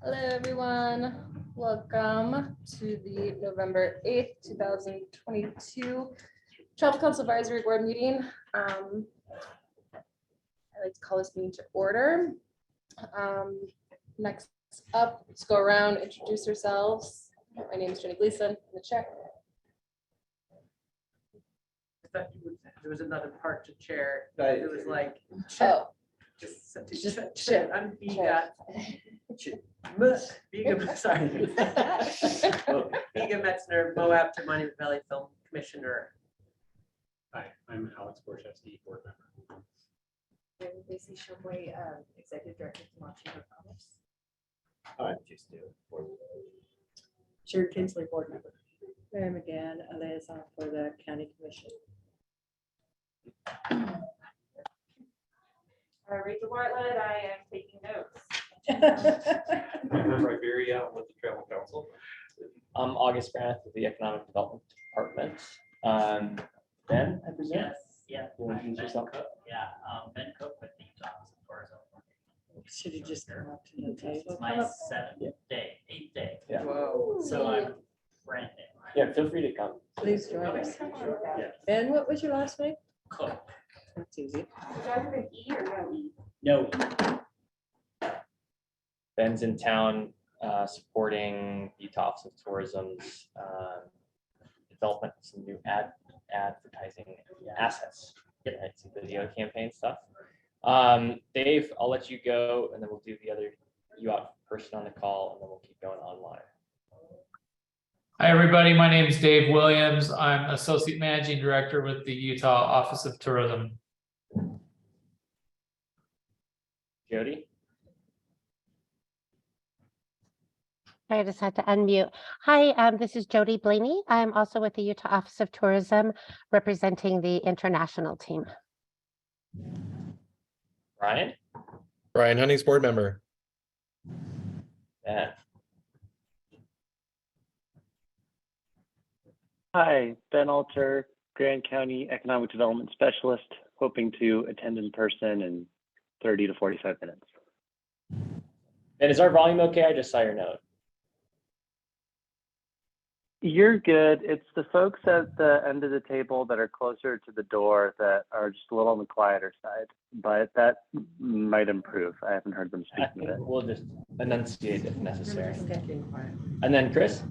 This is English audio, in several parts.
Hello, everyone. Welcome to the November 8th, 2022 Tribal Council Advisory Board meeting. I like to call this meeting to order. Next up, let's go around, introduce ourselves. My name is Jenny Gleason, I'm the chair. I thought there was another part to chair. It was like, Oh, just chair. I'm being Chair. sorry. Biga Metzner, Moab to Monument Valley Film Commissioner. Hi, I'm Alex Borchevsky, board member. And Lacey Shumway, Executive Director of Vermont Chamber of Commerce. Hi, just Sherry Kinsley, Board Member. Mary McGann, a liaison for the County Commission. Rachel Bartlett, I am taking notes. Member Iberia with the Travel Council. I'm August Grant with the Economic Development Department. Ben, I presume? Yes, You want to introduce yourself? Ben Cook with the Office of Tourism. Should you just come up to the It's table? my Come up. eighth day. Yeah. Whoa. So I'm brand new. Yeah, feel free to come. Please join us. Yeah. Ben, what was your last name? Cook. That's easy. No. Ben's in town supporting the Office of Tourism's development of some new advertising assets. Right, some video campaign stuff. Dave, I'll let you go and then we'll do the other person on the call and then we'll keep going online. Hi, everybody. My name is Dave Williams. I'm Associate Managing Director with the Utah Office of Tourism. Jody? I just had to unmute. Hi, this is Jody Blaney. I'm also with the Utah Office of Tourism, representing the international team. Ryan? Brian Hunnings, board member. Yeah. Hi, Ben Alter, Grand County Economic Development Specialist, hoping to attend in person in 30 to 45 minutes. And is our volume okay? I just saw your note. You're good. It's the folks at the end of the table that are closer to the door that are just a little on the quieter side, but that might improve. I haven't heard them I speaking think of it. we'll just enunciate if necessary. Just being quiet. And then Chris?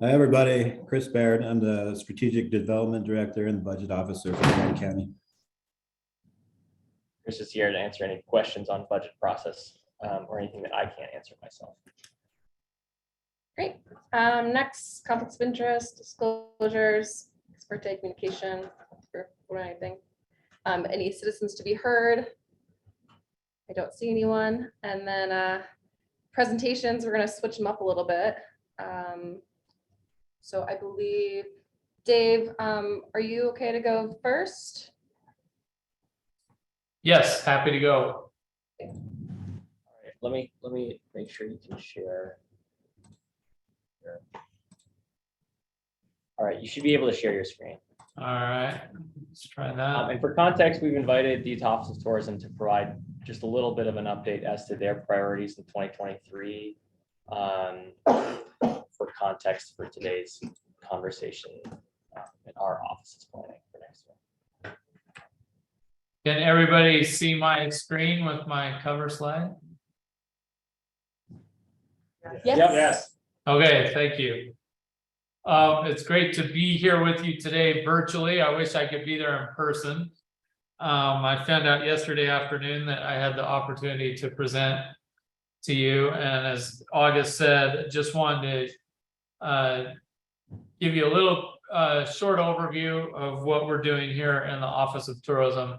Hi, everybody. Chris Baird. I'm the Strategic Development Director and Budget Officer for Grand County. Chris is here to answer any questions on budget process or anything that I can't answer myself. Great. Next, conflicts of interest, disclosures, ex parte communication, or anything. Any citizens to be heard? I don't see anyone. And then presentations, we're going to switch them up a little bit. So I believe, Dave, are you okay to go first? Yes, happy to go. All right, let me make sure you can share. All right, you should be able to share your screen. All right, let's try that. And for context, we've invited the Utah Office of Tourism to provide just a little bit of an update as to their priorities in 2023. For context for today's conversation, and our office is planning for next year. Can everybody see my screen with my cover slide? Yes. Yes. Okay, thank you. It's great to be here with you today virtually. I wish I could be there in person. I found out yesterday afternoon that I had the opportunity to present to you, and as August said, just wanted to give you a little short overview of what we're doing here in the Office of Tourism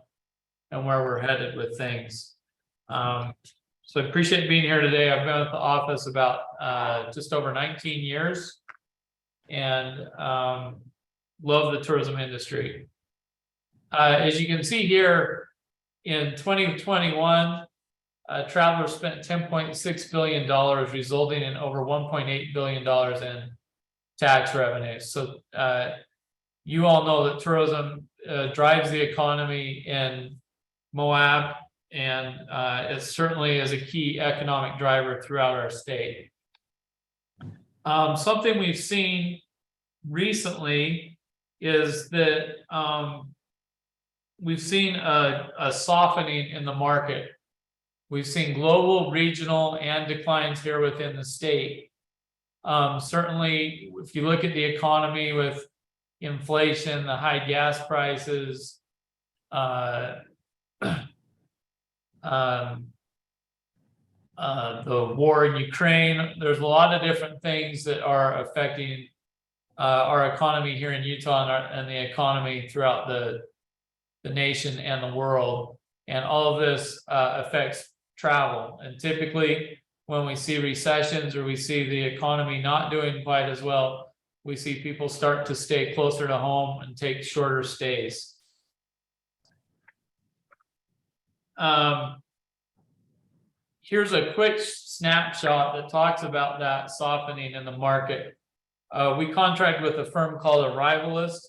and where we're headed with things. So I appreciate being here today. I've been at the office about just over 19 years and love the tourism industry. As you can see here, in 2021, travelers spent $10.6 billion, resulting in over $1.8 billion in tax revenues. So you all know that tourism drives the economy in Moab And it certainly is a key economic driver throughout our state. Something we've seen recently is that we've seen a softening in the market. We've seen global, regional, and declines here within the state. Certainly, if you look at the economy with inflation, the high gas prices, the war in Ukraine, there's a lot of different things that are affecting our economy here in Utah and the economy throughout the nation and the world. And all of this affects travel. And typically, when we see recessions or we see the economy not doing quite as well, we see people start to stay closer to home and take shorter stays. Here's a quick snapshot that talks about that softening in the market. We contract with a firm called Arrivalist.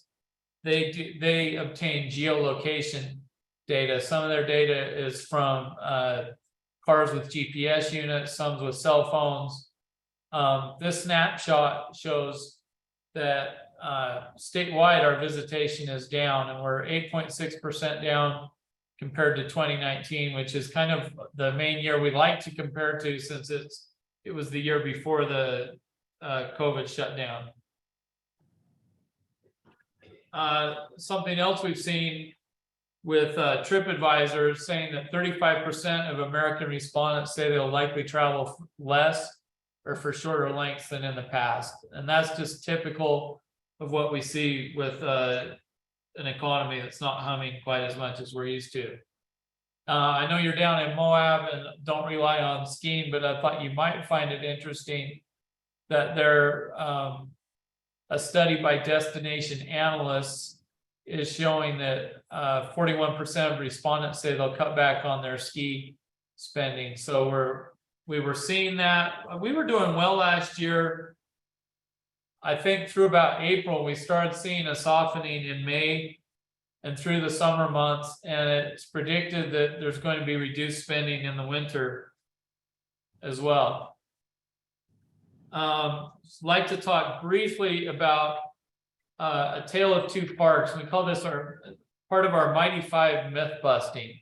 They obtain geolocation data. Some of their data is from cars with GPS units, some with cell phones. This snapshot shows that statewide our visitation is down, and we're 8.6% down compared to 2019, which is kind of the main year we like to compare to, since it was the year before the COVID shutdown. Something else we've seen with TripAdvisor saying that 35% of American respondents say they'll likely travel less or for shorter lengths than in the past. And that's just typical of what we see with an economy that's not humming quite as much as we're used to. I know you're down in Moab and don't rely on skiing, but I thought you might find it interesting that a study by Destination Analysts is showing that 41% of respondents say they'll cut back on their ski spending. So we were seeing that. We were doing well last year. I think through about April, we started seeing a softening in May and through the summer months, and it's predicted that there's going to be reduced spending in the winter as well. I'd like to talk briefly about a tale of two parks. We call this part of our Mighty Five myth busting.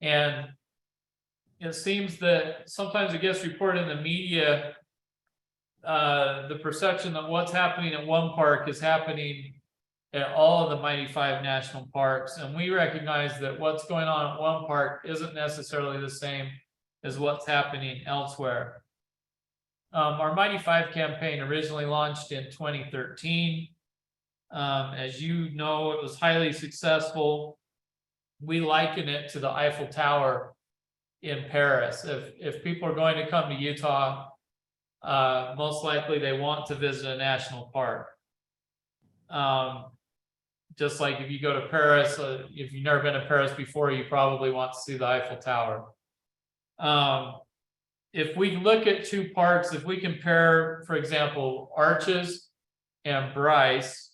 And it seems that sometimes it gets reported in the media, the perception that what's happening at one park is happening at all of the Mighty Five national parks. And we recognize that what's going on at one park isn't necessarily the same as what's happening elsewhere. Our Mighty Five campaign originally launched in 2013. As you know, it was highly successful. We liken it to the Eiffel Tower in Paris. If people are going to come to Utah, most likely they want to visit a national park. Just like if you go to Paris, if you've never been to Paris before, you probably want to see the Eiffel Tower. If we look at two parks, if we compare, for example, Arches and Bryce,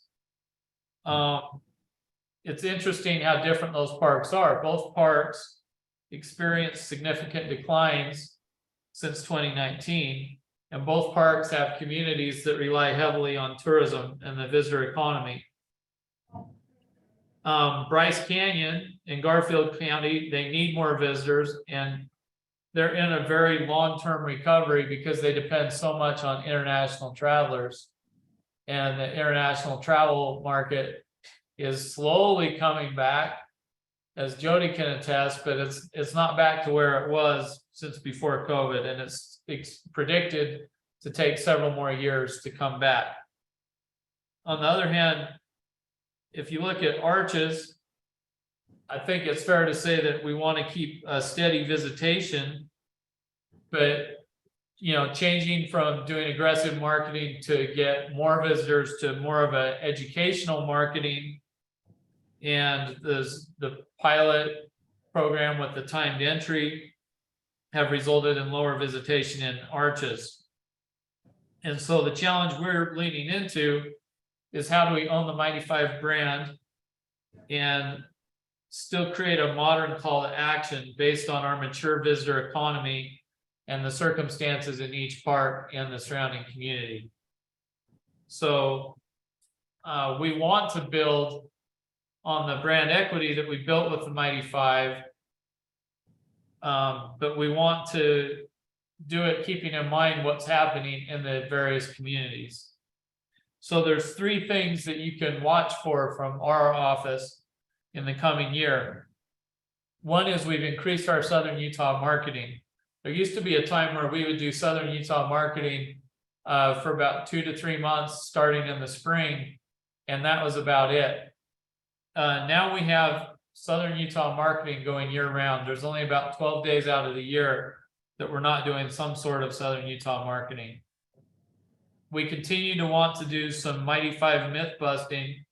it's interesting how different those parks are. Both parks experienced significant declines since 2019, and both parks have communities that rely heavily on tourism and the visitor economy. Bryce Canyon in Garfield County, they need more visitors, and they're in a very long-term recovery because they depend so much on international travelers. And the international travel market is slowly coming back, as Jody can attest, but it's not back to where it was since before COVID, and it's predicted to take several more years to come back. On the other hand, if you look at Arches, I think it's fair to say that we want to keep a steady visitation, but changing from doing aggressive marketing to get more visitors to more of an educational marketing, and the pilot program with the timed entry have resulted in lower visitation in Arches. And so the challenge we're leaning into is how do we own the Mighty Five brand and still create a modern call to action based on our mature visitor economy and the circumstances in each park and the surrounding community. So we want to build on the brand equity that we built with the Mighty Five, but we want to do it keeping in mind what's happening in the various communities. So there's 3 things that you can watch for from our office in the coming year. One is we've increased our Southern Utah marketing. There used to be a time where we would do Southern Utah marketing for about 2 to 3 months starting in the spring, and that was about it. Now we have Southern Utah marketing going year round. There's only about 12 days out of the year that we're not doing some sort of Southern Utah marketing. We continue to want to do some Mighty Five myth busting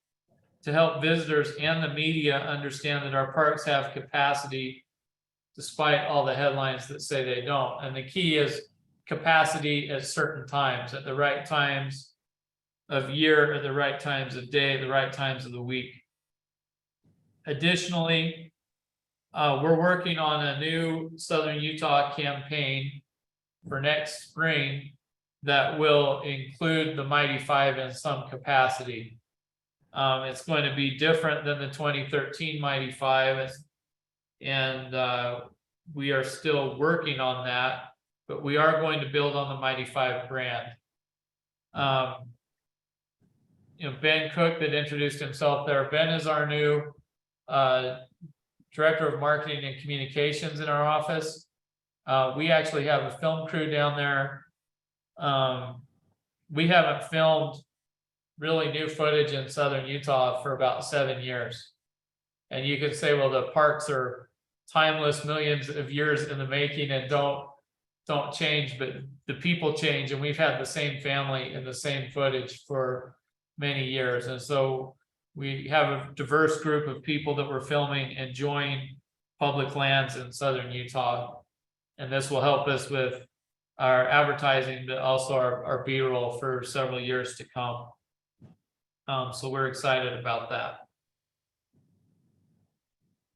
to help visitors and the media understand that our parks have capacity despite all the headlines that say they don't. And the key is capacity at certain times, at the right times of year, at the right times of day, at the right times of the week. Additionally, we're working on a new Southern Utah campaign for next spring that will include the Mighty Five in some capacity. It's going to be different than the 2013 Mighty Five, and we are still working on that, but we are going to build on the Mighty Five brand. Ben Cook that introduced himself there. Ben is our new Director of Marketing and Communications in our office. We actually have a film crew down there. We haven't filmed really new footage in Southern Utah for about 7 years. And you could say, well, the parks are timeless, millions of years in the making and don't change, but the people change, and we've had the same family and the same footage for many years. And so we have a diverse group of people that we're filming enjoying public lands in Southern Utah. And this will help us with our advertising, but also our B-roll for several years to come. So we're excited about that.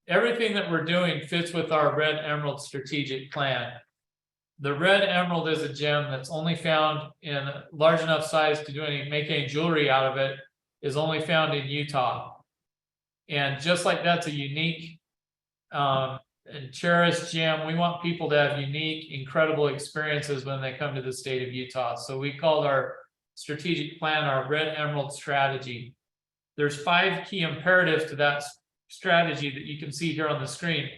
Everything that we're doing fits with our Red Emerald strategic plan. The red emerald is a gem that's only found in large enough size to make any jewelry out of it, is only found in Utah. And just like that's a unique and cherished gem, we want people to have unique, incredible experiences when they come to the state of Utah. So we called our strategic plan our Red Emerald strategy. There's 5 key imperatives to that strategy that you can see here on the screen.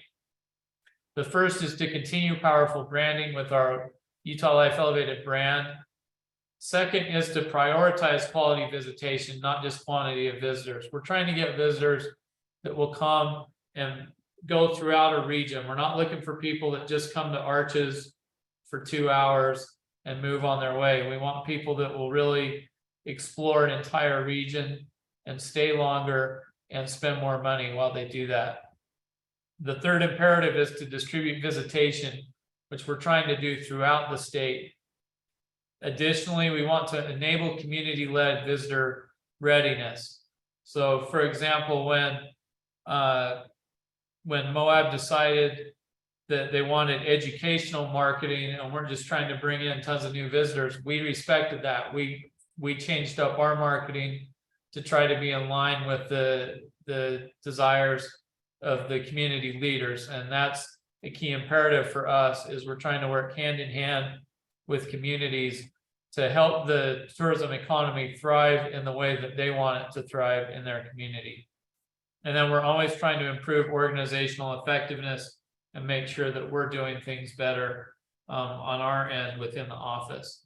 The first is to continue powerful branding with our Utah Life Elevated brand. Second is to prioritize quality visitation, not just quantity of visitors. We're trying to get visitors that will come and go throughout a region. We're not looking for people that just come to Arches for 2 hours and move on their way. We want people that will really explore an entire region and stay longer and spend more money while they do that. The third imperative is to distribute visitation, which we're trying to do throughout the state. Additionally, we want to enable community-led visitor readiness. So, for example, when Moab decided that they wanted educational marketing and we're just trying to bring in tons of new visitors, we respected that. We changed up our marketing to try to be in line with the desires of the community leaders. And that's a key imperative for us, is we're trying to work hand in hand with communities to help the tourism economy thrive in the way that they want it to thrive in their community. And then we're always trying to improve organizational effectiveness and make sure that we're doing things better on our end within the office.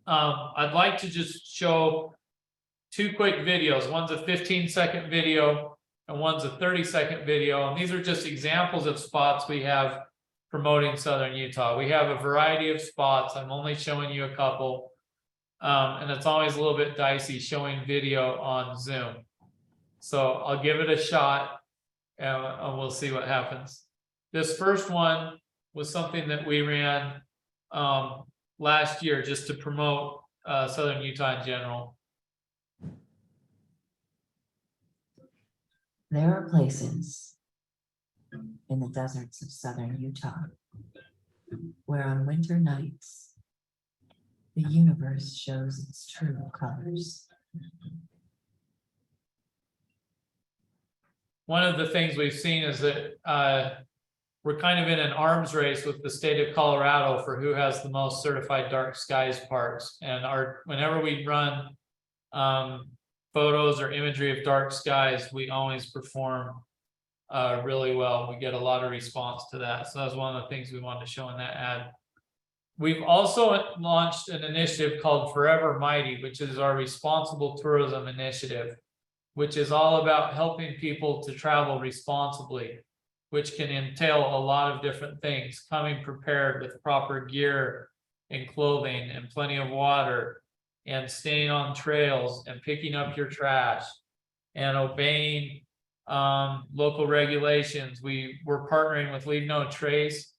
I'd like to just show 2 quick videos. One's a 15-second video and one's a 30-second video. And these are just examples of spots we have promoting Southern Utah. We have a variety of spots. I'm only showing you a couple. And it's always a little bit dicey showing video on Zoom. So I'll give it a shot and we'll see what happens. This first one was something that we ran last year just to promote Southern Utah in general. There are places in the deserts of southern Utah where on winter nights the universe shows its true colors. One of the things we've seen is that we're kind of in an arms race with the state of Colorado for who has the most certified dark skies parks. And whenever we run photos or imagery of dark skies, we always perform really well. We get a lot of response to that. So that's one of the things we wanted to show in that ad. We've also launched an initiative called Forever Mighty, which is our responsible tourism initiative, which is all about helping people to travel responsibly, which can entail a lot of different things, coming prepared with proper gear and clothing and plenty of water, and staying on trails and picking up your trash and obeying local regulations. We're partnering with Leave No Trace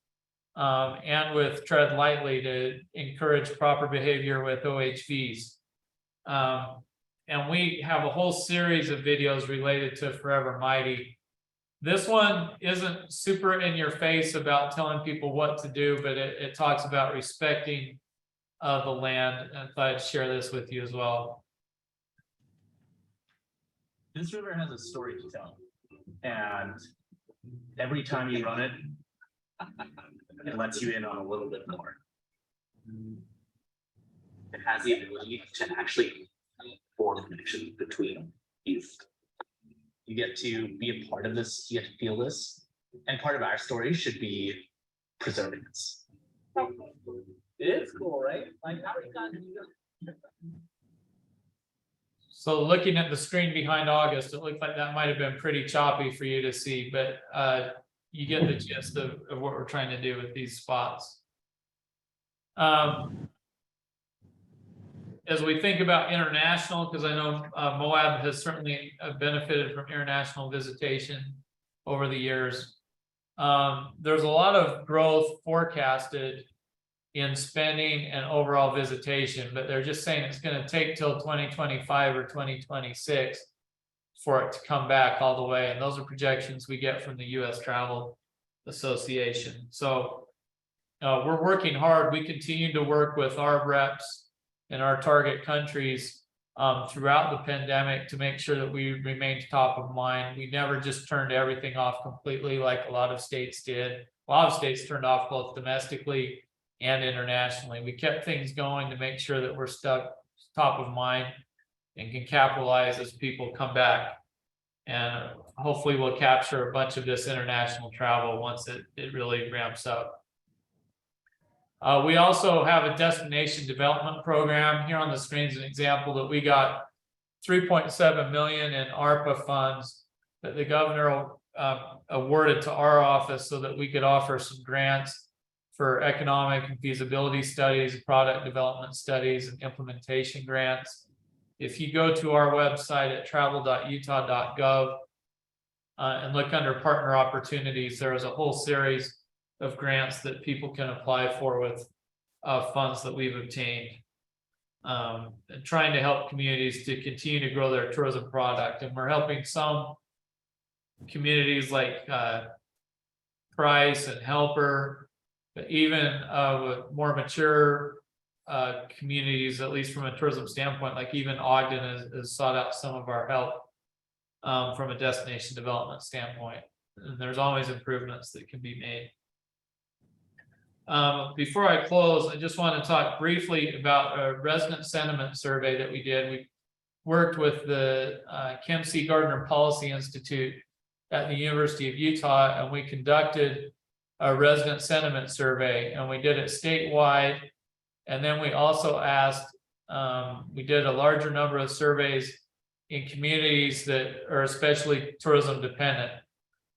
and with Tread Lightly to encourage proper behavior with OHVs. And we have a whole series of videos related to Forever Mighty. This one isn't super in your face about telling people what to do, but it talks about respecting the land, and I thought I'd share this with you as well. This river has a story to tell, and every time you run it, it lets you in on a little bit more. It has the ability to actually form connections between you. You get to be a part of this, you get to feel this, and part of our story should be preserving this. It is cool, right? Like, how are you guys doing? So looking at the screen behind August, it looked like that might have been pretty choppy for you to see, but you get the gist of what we're trying to do with these spots. As we think about international, because I know Moab has certainly benefited from international visitation over the years. There's a lot of growth forecasted in spending and overall visitation, but they're just saying it's going to take till 2025 or 2026 for it to come back all the way. And those are projections we get from the U.S. Travel Association. So we're working hard. We continue to work with our reps in our target countries throughout the pandemic to make sure that we remained top of mind. We never just turned everything off completely like a lot of states did. A lot of states turned off both domestically and internationally. We kept things going to make sure that we're stuck top of mind and can capitalize as people come back. And hopefully we'll capture a bunch of this international travel once it really ramps up. We also have a destination development program. Here on the screen is an example that we got 3.7 million in ARPA funds that the governor awarded to our office so that we could offer some grants for economic and feasibility studies, product development studies, and implementation grants. If you go to our website at travel.utah.gov and look under partner opportunities, there is a whole series of grants that people can apply for with funds that we've obtained. And trying to help communities to continue to grow their tourism product. And we're helping some communities like Price and Helper, but even with more mature communities, at least from a tourism standpoint, like even Ogden has sought out some of our help from a destination development standpoint. And there's always improvements that can be made. Before I close, I just want to talk briefly about a resident sentiment survey that we did. We worked with the Kim C. Gardner Policy Institute at the University of Utah, and we conducted a resident sentiment survey, and we did it statewide. And then we also asked, we did a larger number of surveys in communities that are especially tourism dependent.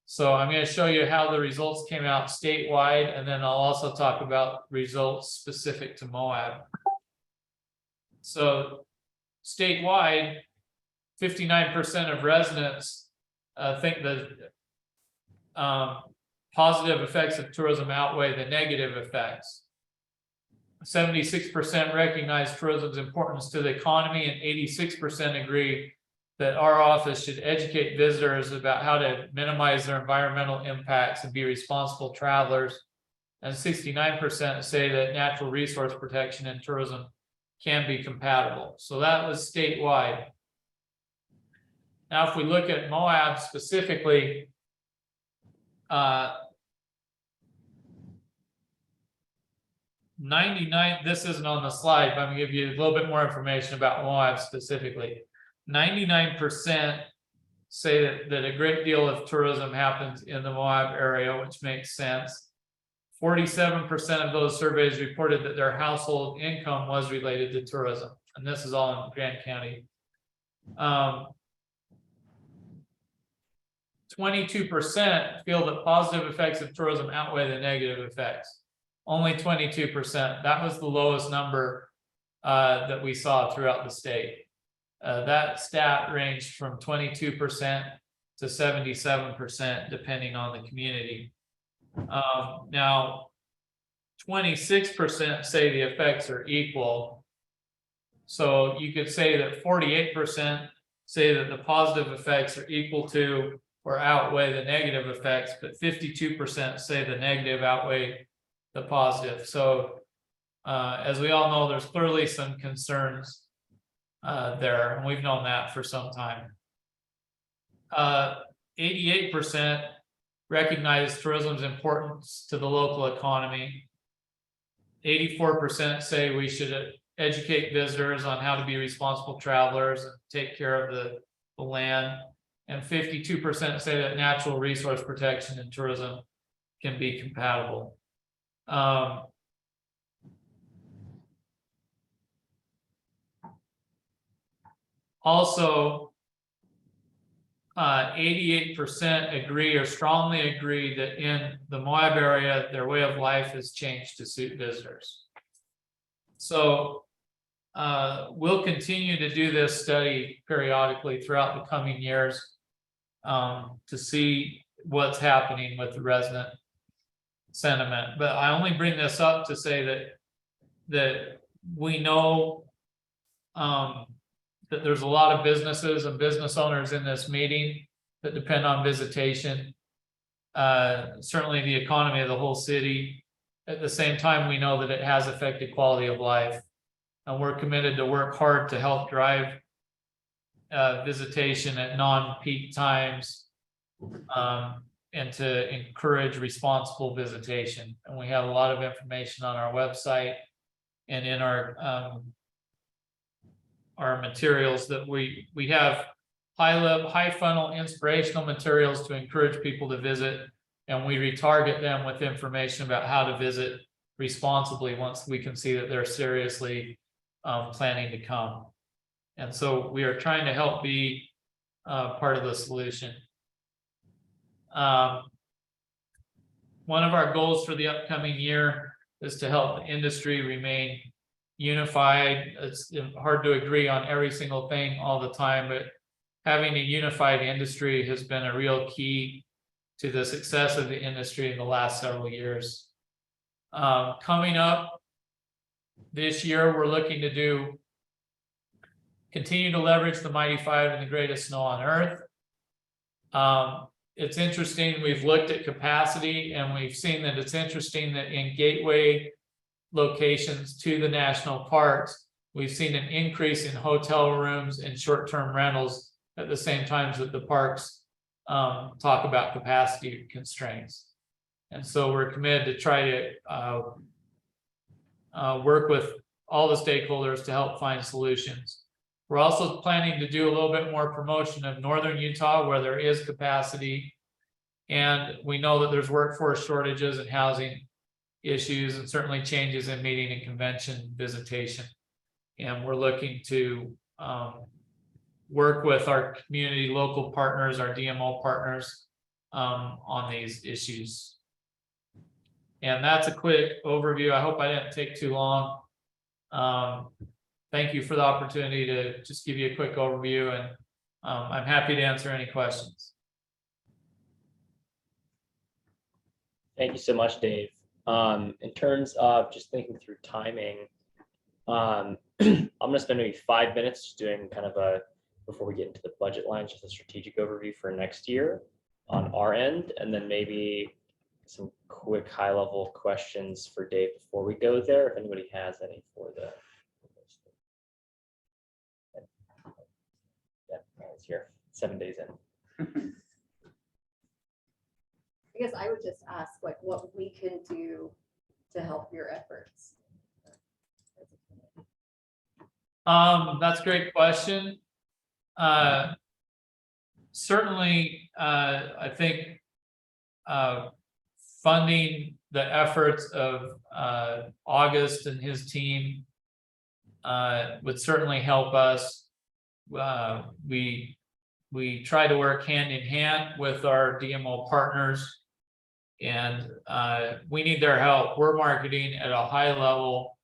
So I'm going to show you how the results came out statewide, and then I'll also talk about results specific to Moab. So statewide, 59% of residents think that positive effects of tourism outweigh the negative effects. 76% recognize tourism's importance to the economy, and 86% agree that our office should educate visitors about how to minimize their environmental impacts and be responsible travelers. And 69% say that natural resource protection and tourism can be compatible. So that was statewide. Now, if we look at Moab specifically, 99, this isn't on the slide, but I'm gonna give you a little bit more information about Moab specifically. 99% say that a great deal of tourism happens in the Moab area, which makes sense. 47% of those surveys reported that their household income was related to tourism, and this is all in Grant County. 22% feel that positive effects of tourism outweigh the negative effects. Only 22%. That was the lowest number that we saw throughout the state. That stat ranged from 22% to 77%, depending on the community. Now, 26% say the effects are equal. So you could say that 48% say that the positive effects are equal to or outweigh the negative effects, but 52% say the negative outweigh the positive. So as we all know, there's clearly some concerns there, and we've known that for some time. 88% recognize tourism's importance to the local economy. 84% say we should educate visitors on how to be responsible travelers and take care of the land. And 52% say that natural resource protection and tourism can be compatible. Also, 88% agree or strongly agree that in the Moab area, their way of life has changed to suit visitors. So we'll continue to do this study periodically throughout the coming years to see what's happening with the resident sentiment. But I only bring this up to say that we know that there's a lot of businesses and business owners in this meeting that depend on visitation. Certainly the economy of the whole city. At the same time, we know that it has affected quality of life. And we're committed to work hard to help drive visitation at non-peak times and to encourage responsible visitation. And we have a lot of information on our website and in our materials that we have high funnel inspirational materials to encourage people to visit, and we retarget them with information about how to visit responsibly once we can see that they're seriously planning to come. And so we are trying to help be part of the solution. One of our goals for the upcoming year is to help the industry remain unified. It's hard to agree on every single thing all the time, but having a unified industry has been a real key to the success of the industry in the last several years. Coming up this year, we're looking to continue to leverage the Mighty Five and the greatest snow on earth. It's interesting, we've looked at capacity and we've seen that it's interesting that in gateway locations to the national parks, we've seen an increase in hotel rooms and short-term rentals at the same time that the parks talk about capacity constraints. And so we're committed to try to work with all the stakeholders to help find solutions. We're also planning to do a little bit more promotion of northern Utah where there is capacity. And we know that there's workforce shortages and housing issues and certainly changes in meeting and convention visitation. And we're looking to work with our community local partners, our DMO partners on these issues. And that's a quick overview. I hope I didn't take too long. Thank you for the opportunity to just give you a quick overview, and I'm happy to answer any questions. Thank you so much, Dave. In terms of just thinking through timing, I'm going to spend maybe 5 minutes just doing kind of a before we get into the budget lines, just a strategic overview for next year on our end, and then maybe some quick high-level questions for Dave before we go there, if anybody has any for the. Yeah, it's here, 7 days in. I guess I would just ask like what we can do to help your efforts. That's a great question. Certainly, I think funding the efforts of August and his team would certainly help us. We try to work hand in hand with our DMO partners, and we need their help. We're marketing at a high level,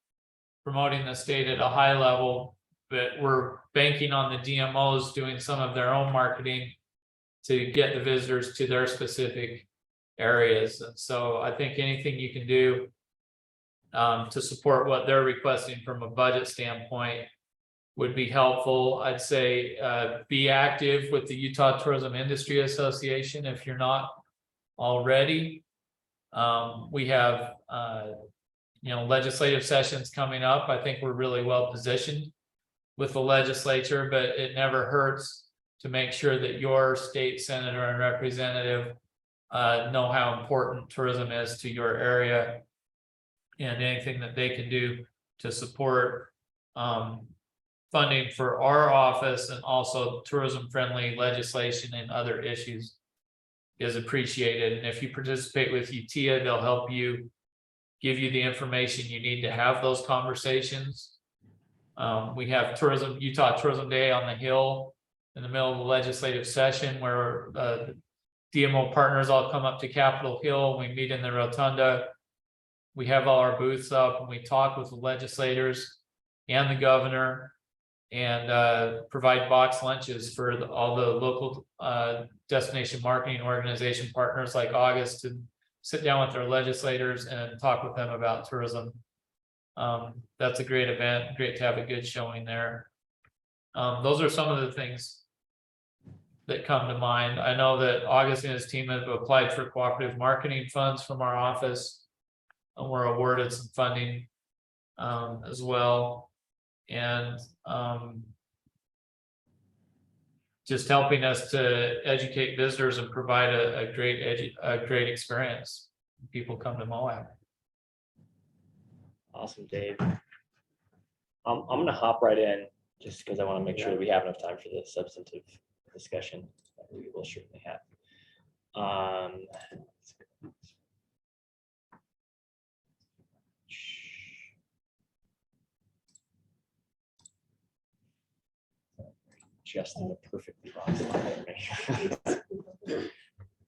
promoting the state at a high level, but we're banking on the DMOs doing some of their own marketing to get the visitors to their specific areas. And so I think anything you can do to support what they're requesting from a budget standpoint would be helpful. I'd say be active with the Utah Tourism Industry Association if you're not already. We have legislative sessions coming up. I think we're really well positioned with the legislature, but it never hurts to make sure that your state senator and representative know how important tourism is to your area, and anything that they can do to support funding for our office and also tourism friendly legislation and other issues is appreciated. And if you participate with UTIA, they'll help you, give you the information you need to have those conversations. We have Utah Tourism Day on the Hill in the middle of the legislative session, where DMO partners all come up to Capitol Hill. We meet in the rotunda. We have all our booths up and we talk with the legislators and the governor, and provide box lunches for all the local destination marketing organization partners like August to sit down with their legislators and talk with them about tourism. That's a great event, great to have a good showing there. Those are some of the things that come to mind. I know that August and his team have applied for cooperative marketing funds from our office, and we're awarded some funding as well. And just helping us to educate visitors and provide a great experience when people come to Moab. Awesome, Dave. I'm going to hop right in just because I want to make sure that we have enough time for the substantive discussion that we will certainly have. Just in the perfectly wrong spot.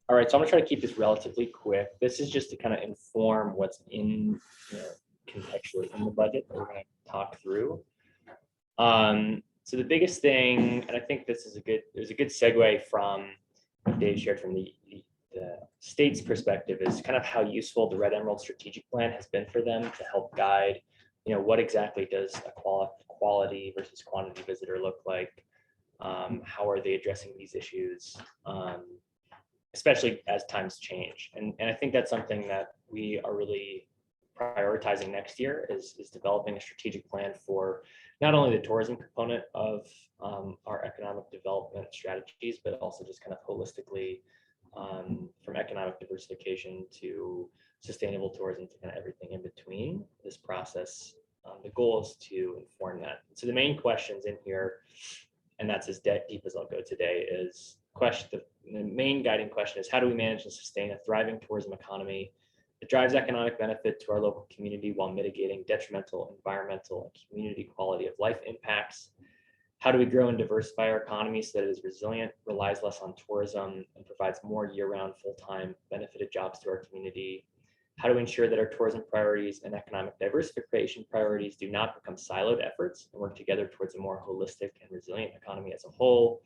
All right, so I'm gonna try to keep this relatively quick. This is just to kind of inform what's in, contextually in the budget that we're gonna talk through. So the biggest thing, and I think this is a good segue from what Dave shared from the state's perspective, is kind of how useful the Red Emerald strategic plan has been for them to help guide, what exactly does a quality versus quantity visitor look like? How are they addressing these issues, especially as times change? And I think that's something that we are really prioritizing next year is developing a strategic plan for not only the tourism component of our economic development strategies, but also just kind of holistically from economic diversification to sustainable tourism to kind of everything in between this process. The goal is to inform that. So the main questions in here, and that's as deep as I'll go today, is the main guiding question is, how do we manage and sustain a thriving tourism economy that drives economic benefit to our local community while mitigating detrimental environmental and community quality of life impacts? How do we grow and diversify our economy so that it is resilient, relies less on tourism, and provides more year-round, full-time benefited jobs to our community? How do we ensure that our tourism priorities and economic diversification priorities do not become siloed efforts and work together towards a more holistic and resilient economy as a whole?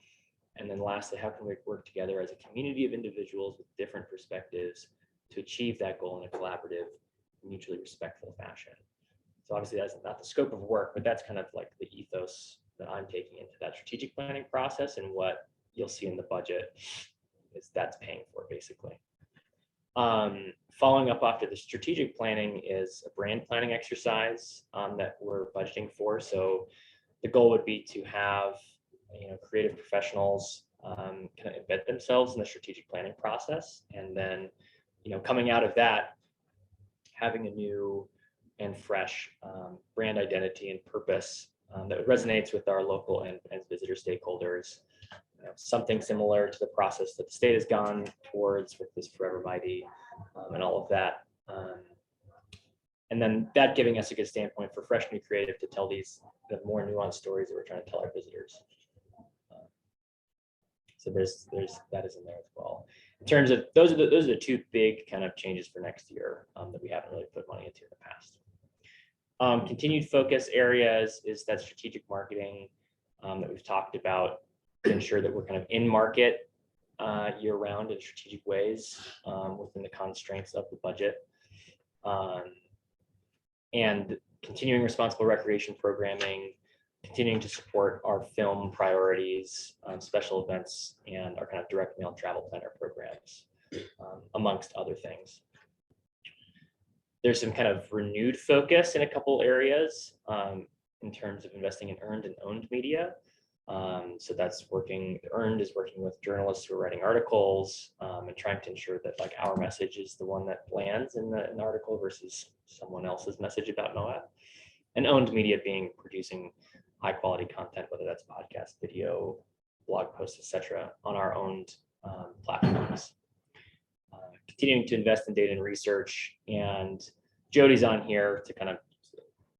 And then lastly, how can we work together as a community of individuals with different perspectives to achieve that goal in a collaborative, mutually respectful fashion? So obviously that's not the scope of work, but that's kind of like the ethos that I'm taking into that strategic planning process, and what you'll see in the budget is that's paying for basically. Following up after the strategic planning is a brand planning exercise that we're budgeting for. So the goal would be to have creative professionals kind of embed themselves in the strategic planning process, and then coming out of that, having a new and fresh brand identity and purpose that resonates with our local and visitor stakeholders. Something similar to the process that the state has gone towards with this Forever Mighty and all of that. And then that giving us a good standpoint for fresh new creative to tell the more nuanced stories that we're trying to tell our visitors. So there's that is in there as well. In terms of those are the two big kind of changes for next year that we haven't really put money into in the past. Continued focus areas is that strategic marketing that we've talked about, to ensure that we're kind of in market year round in strategic ways within the constraints of the budget. And continuing responsible recreation programming, continuing to support our film priorities, special events, and our kind of direct mail travel planner programs, amongst other things. There's some kind of renewed focus in a couple areas in terms of investing in earned and owned media. So that's earned is working with journalists who are writing articles and trying to ensure that like our message is the one that lands in the article versus someone else's message about NOAA. And owned media being producing high quality content, whether that's podcast, video, blog posts, etc., on our owned platforms. Continuing to invest in data and research, and Jody's on here to kind of,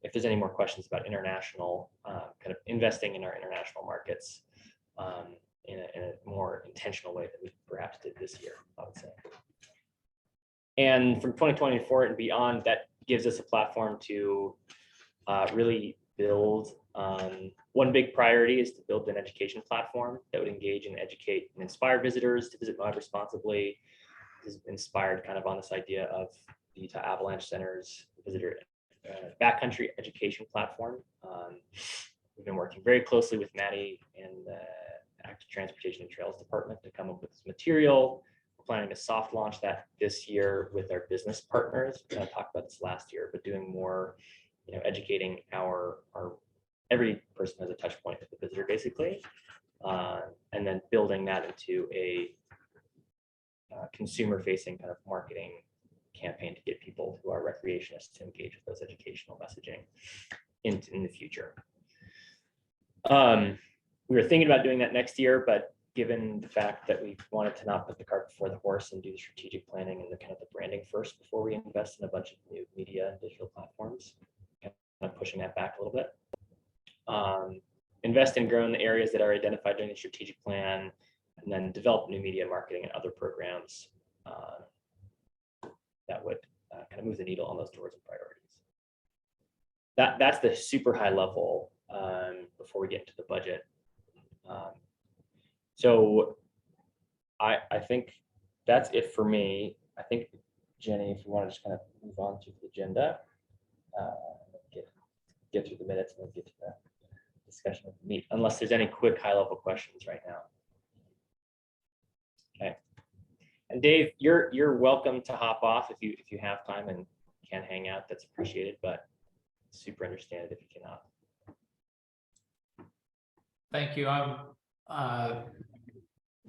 if there's any more questions about international, kind of investing in our international markets in a more intentional way than we perhaps did this year, I would say. And from 2024 and beyond, that gives us a platform to really build. One big priority is to build an education platform that would engage and educate and inspire visitors to visit Moab responsibly. Is inspired kind of on this idea of the Utah Avalanche Center's visitor backcountry education platform. We've been working very closely with Maddie and the Active Transportation and Trails Department to come up with this material. We're planning to soft launch that this year with our business partners. I talked about this last year, but doing more, educating our every person has a touch point with the visitor basically, and then building that into a consumer-facing kind of marketing campaign to get people who are recreationists to engage with those educational messaging in the future. We were thinking about doing that next year, but given the fact that we wanted to not put the cart before the horse and do the strategic planning and the kind of the branding first before we invest in a bunch of new media and digital platforms, kind of pushing that back a little bit. Invest and grow in the areas that are identified during the strategic plan, and then develop new media marketing and other programs that would kind of move the needle on those towards and priorities. That's the super high level before we get into the budget. So I think that's it for me. I think, Jenny, if you want to just kind of move on to the agenda, get through the minutes and then get to the discussion of the meet, unless there's any quick high level questions right now. Okay. And Dave, you're welcome to hop off if you have time and can hang out. That's appreciated, but super understand it if you cannot. Thank you.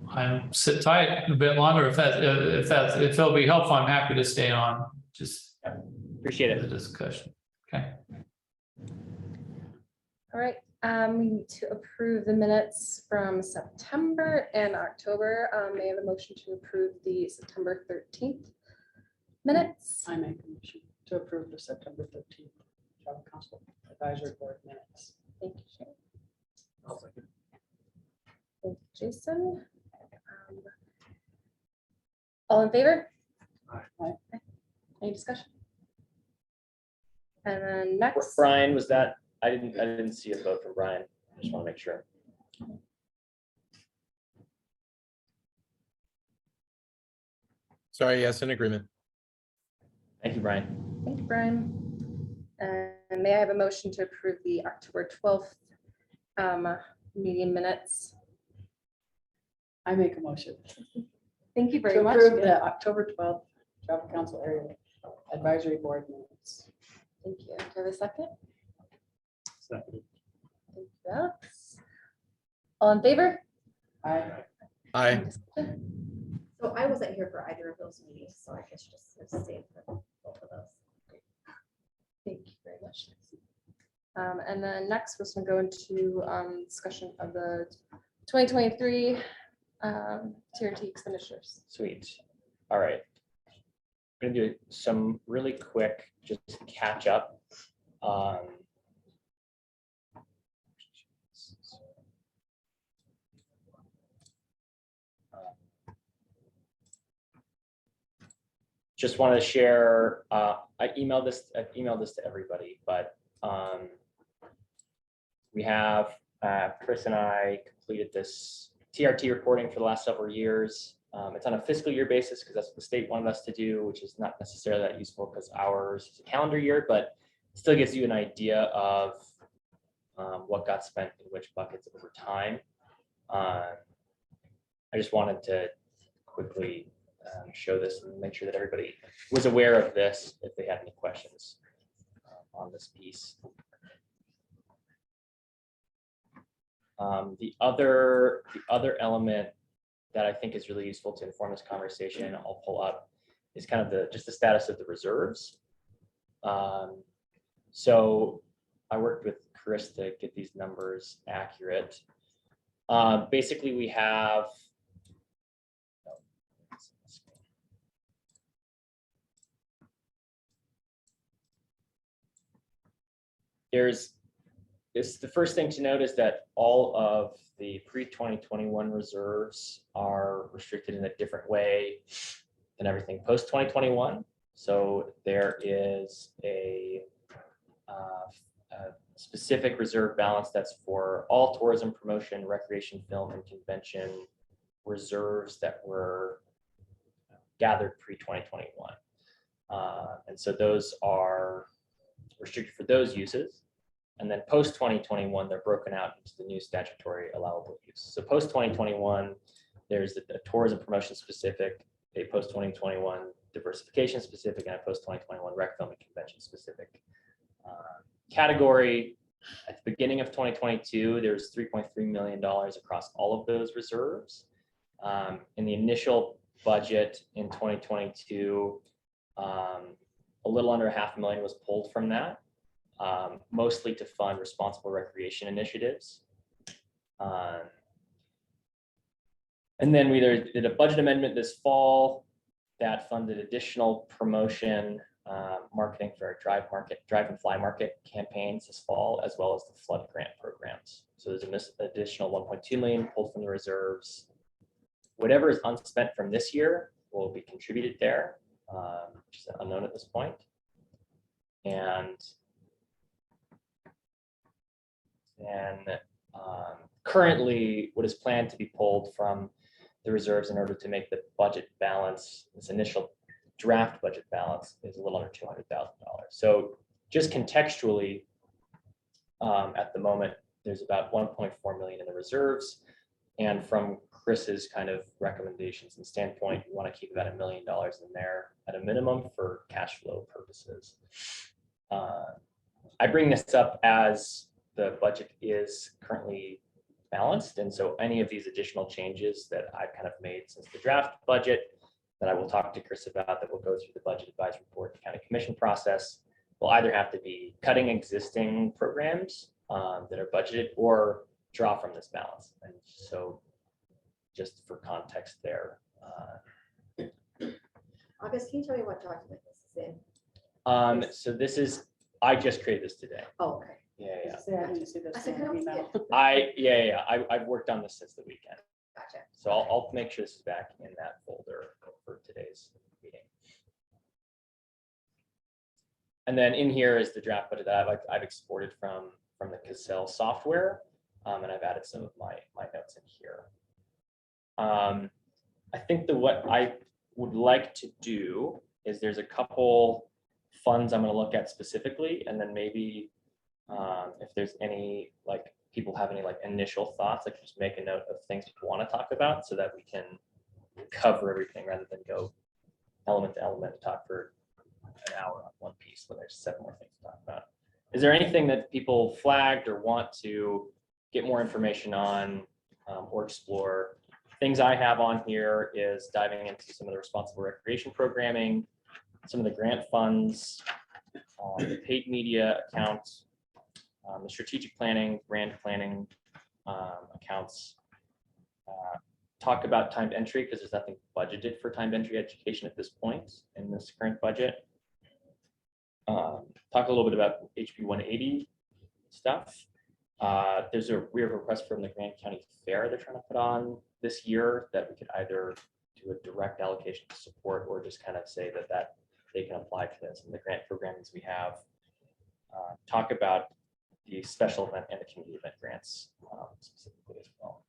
I'm sit tight a bit longer if it'll be helpful. I'm happy to stay on. Just appreciate it. The discussion. Okay. All right. We need to approve the minutes from September and October. May I have a motion to approve the September 13th minutes? I make a motion to approve the September 13th Travel Council Advisory Board minutes. Thank you, Shane. Thank you, Jason. All in favor? Aye. Any discussion? And then next. Brian, was that? I didn't see a vote from Brian. I just want to make sure. Sorry, yes, in agreement. Thank you, Brian. Thank you, Brian. And may I have a motion to approve the October 12th Meeting minutes. I make a motion Thank you to very much. approve the October 12th Travel Council Area Advisory Board minutes. Thank you. Do I have a second? Second. Thank you, Alex. All in favor? Aye. Aye. So I wasn't here for either of those meetings, so I guess just abstain from both of those. Thank you very much. And then next, we're just gonna go into discussion of the 2023 TRT expenditures. Sweet. All right. I'm gonna do some really quick, just catch up. Just wanted to share, I emailed this to everybody, but we have, Chris and I completed this TRT reporting for the last several years. It's on a fiscal year basis because that's what the state wanted us to do, which is not necessarily that useful because ours is a calendar year, but still gives you an idea of what got spent in which buckets over time. I just wanted to quickly show this and make sure that everybody was aware of this if they had any questions on this piece. The other element that I think is really useful to inform this conversation, I'll pull up, is kind of just the status of the reserves. So I worked with Chris to get these numbers accurate. Basically, we have the first thing to note is that all of the pre-2021 reserves are restricted in a different way than everything post-2021. So there is a specific reserve balance that's for all tourism, promotion, recreation, film, and convention reserves that were gathered pre-2021. And so those are restricted for those uses. And then post 2021, they're broken out into the new statutory allowable use. So post 2021, there's a tourism promotion specific, a post 2021 diversification specific, and a post 2021 rec film and convention specific category. At the beginning of 2022, there's $3.3 million across all of those reserves. In the initial budget in 2022, a little under $500,000 was pulled from that. Mostly to fund responsible recreation initiatives. And then we did a budget amendment this fall that funded additional promotion, marketing for our drive and fly market campaigns this fall, as well as the flood grant programs. So there's an additional $1.2 million pulled from the reserves. Whatever is unspent from this year will be contributed there, which is unknown at this point. And currently, what is planned to be pulled from the reserves in order to make the budget balance, this initial draft budget balance, is a little under $200,000. So just contextually, at the moment, there's about $1.4 million in the reserves. And from Chris's kind of recommendations and standpoint, we want to keep about $1 million in there at a minimum for cash flow purposes. I bring this up as the budget is currently balanced. And so any of these additional changes that I've kind of made since the draft budget that I will talk to Chris about, that will go through the budget advisory board county commission process, will either have to be cutting existing programs that are budgeted or draw from this balance. And so just for context there. August, can you tell me what document this is in? So this is, I just created this today. Oh, okay. Yeah. Yeah, I didn't see this I said, in I the don't see email. it. I've worked on this since the weekend. Gotcha. So I'll make sure this is back in that folder for today's meeting. And then in here is the draft budget that I've exported from the Cassell software, and I've added some of my notes in here. I think what I would like to do is there's a couple funds I'm going to look at specifically, and then maybe if there's any like people have any like initial thoughts, like just make a note of things people want to talk about so that we can cover everything rather than go element to element and talk for an hour on one piece when there's 7 more things to talk about. Is there anything that people flagged or want to get more information on or explore? Things I have on here is diving into some of the responsible recreation programming, some of the grant funds, the paid media accounts, the strategic planning, brand planning accounts. Talk about timed entry because there's nothing budgeted for timed entry education at this point in this current budget. Talk a little bit about HB 180 stuff. We have a request from the Grand County Fair they're trying to put on this year that we could either do a direct allocation to support or just kind of say that they can apply to this and the grant programs we have. Talk about the special event and the community event grants specifically as well.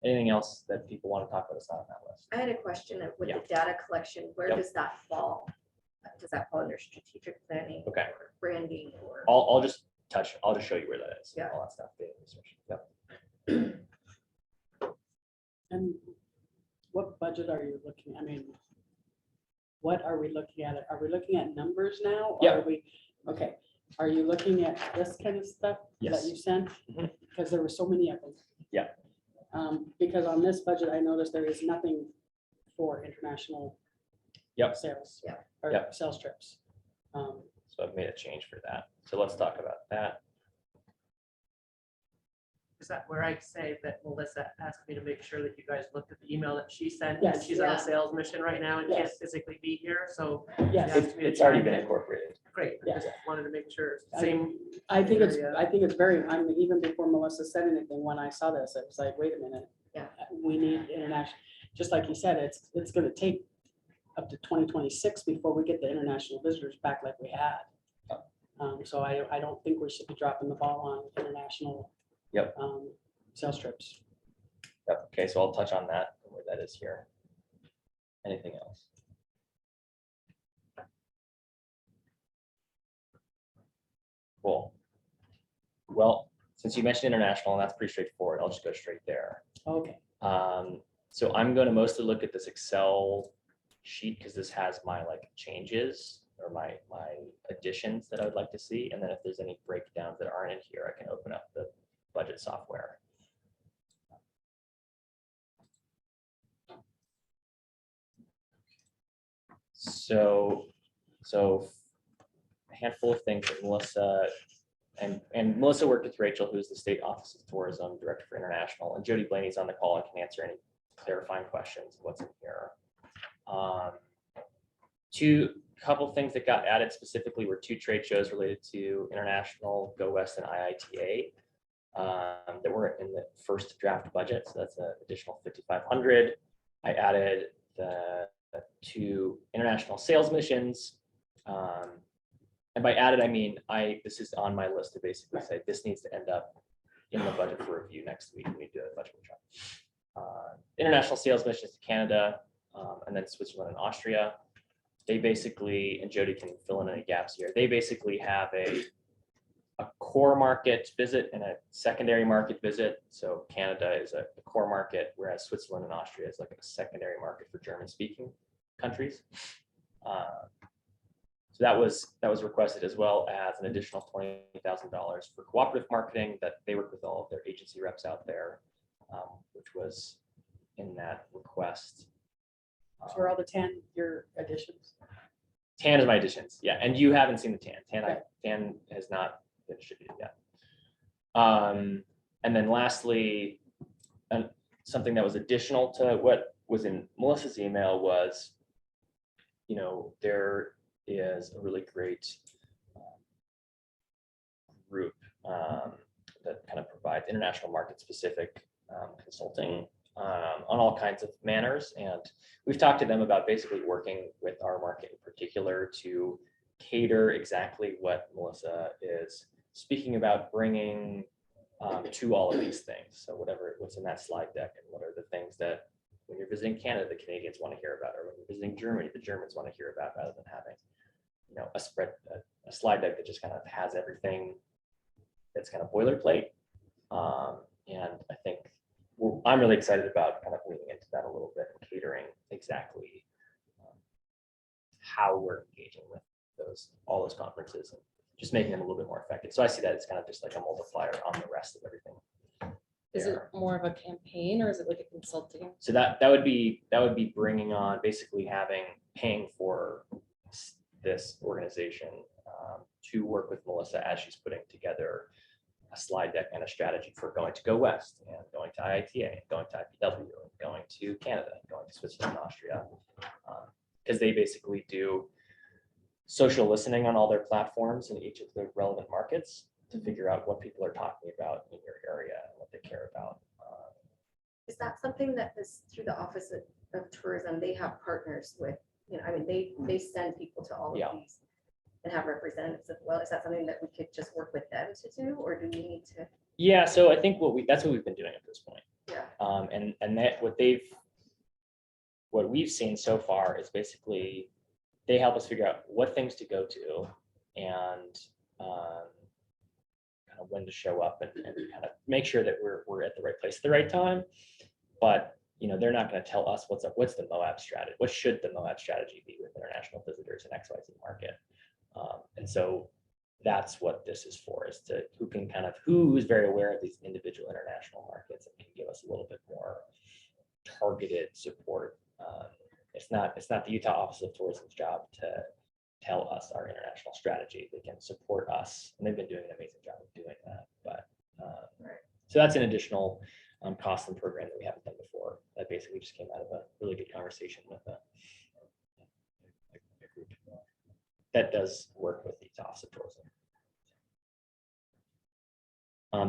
Anything else that people want to talk about that's not on that list? I had a question with Yeah. the data collection. Where Yep. does that fall? Does that fall under strategic planning? Okay. Or branding or? I'll just show you where that is. Yeah. All that stuff. Data research. Yep. And what budget are you looking, I mean, what are we looking at? Are we looking at numbers now? Or Yeah. are we, okay, are you looking at this kind of stuff Yes. that you sent? Mhm. Because there were so many of them. Yeah. Because on this budget, I noticed there is nothing for international Yep. sales. Yeah. Or Yep. sales trips. So I've made a change for that. So let's talk about that. Is that where I say that Melissa asked me to make sure that you guys looked at the email that she sent? And Yes. she's on Yeah. a sales mission right now and can't Yes. physically be here, so. Yes. she asked me to It's already chime been in. incorporated. Great, I just wanted to make sure, same. I think it's area. very, I mean, even before Melissa said anything, when I saw this, it was like, wait a minute. Yeah. We need international, just like you said, it's gonna take up to 2026 before we get the international visitors back like we had. So I don't think we should be dropping the ball on international. Yep. Sales trips. Yep. Okay, so I'll touch on that, where that is here. Anything else? Cool. Well, since you mentioned international, and that's pretty straightforward, I'll just go straight there. Okay. So I'm going to mostly look at this Excel sheet because this has my like changes or my additions that I would like to see. And then if there's any breakdowns that aren't in here, I can open up the budget software. So a handful of things that Melissa and Melissa worked with Rachel, who's the State Office of Tourism Director for International, and Jody Blaney's on the call and can answer any clarifying questions. What's in here? Couple things that got added specifically were 2 trade shows related to International, Go West, and IITA that were in the first draft budget. So that's an additional $5,500. I added the 2 international sales missions. And by added, I mean, this is on my list to basically say this needs to end up in the budget for review next week when we do a budget workshop. International sales missions to Canada, and then Switzerland and Austria. They basically, and Jody can fill in any gaps here, they basically have a core market visit and a secondary market visit. So Canada is a core market, whereas Switzerland and Austria is like a secondary market for German-speaking countries. So that was requested, as well as an additional $20,000 for cooperative marketing that they work with all of their agency reps out there, which was in that request. So are all the 10 your additions? TAN is my additions, yeah, and you haven't seen the TAN. Okay. TAN has not been distributed yet. And then lastly, something that was additional to what was in Melissa's email was, there is a really great group that kind of provides international market specific consulting on all kinds of manners. And we've talked to them about basically working with our market in particular to cater exactly what Melissa is speaking about bringing to all of these things. So what's in that slide deck, and what are the things that when you're visiting Canada, the Canadians want to hear about, or when you're visiting Germany, the Germans want to hear about, rather than having, a slide deck that just kind of has everything that's kind of boilerplate. And I think I'm really excited about kind of leaning into that a little bit and catering exactly how we're engaging with all those conferences and just making them a little bit more effective. So I see that as kind of just like a multiplier on the rest of everything. Is it there. more of a campaign or is it like a consulting? So that would be bringing on, basically paying for this organization to work with Melissa as she's putting together a slide deck and a strategy for going to Go West and going to IITA and going to IPW and going to Canada and going to Switzerland and Austria. Because they basically do social listening on all their platforms in each of the relevant markets to figure out what people are talking about in your area and what they care about. Is that something that is through the Office of Tourism? They have partners with, I mean, they send people to all of these and have representatives as well. Is that something that we could just work with them to do, or do we need to? Yeah, so I think that's what we've been doing at this point. Yeah. And that what we've seen so far is basically they help us figure out what things to go to and kind of when to show up and kind of make sure that we're at the right place at the right time. But they're not going to tell us what's the MOAB strategy. What should the MOAB strategy be with international visitors in XYZ market? And so that's what this is for, is to who's very aware of these individual international markets and can give us a little bit more targeted support. It's not the Utah Office of Tourism's job to tell us our international strategy. They can support us, and they've been doing an amazing job of doing that. But so that's an additional cost and program that we haven't done before. That basically just came out of a really good conversation with a group that does work with the Utah Office of Tourism.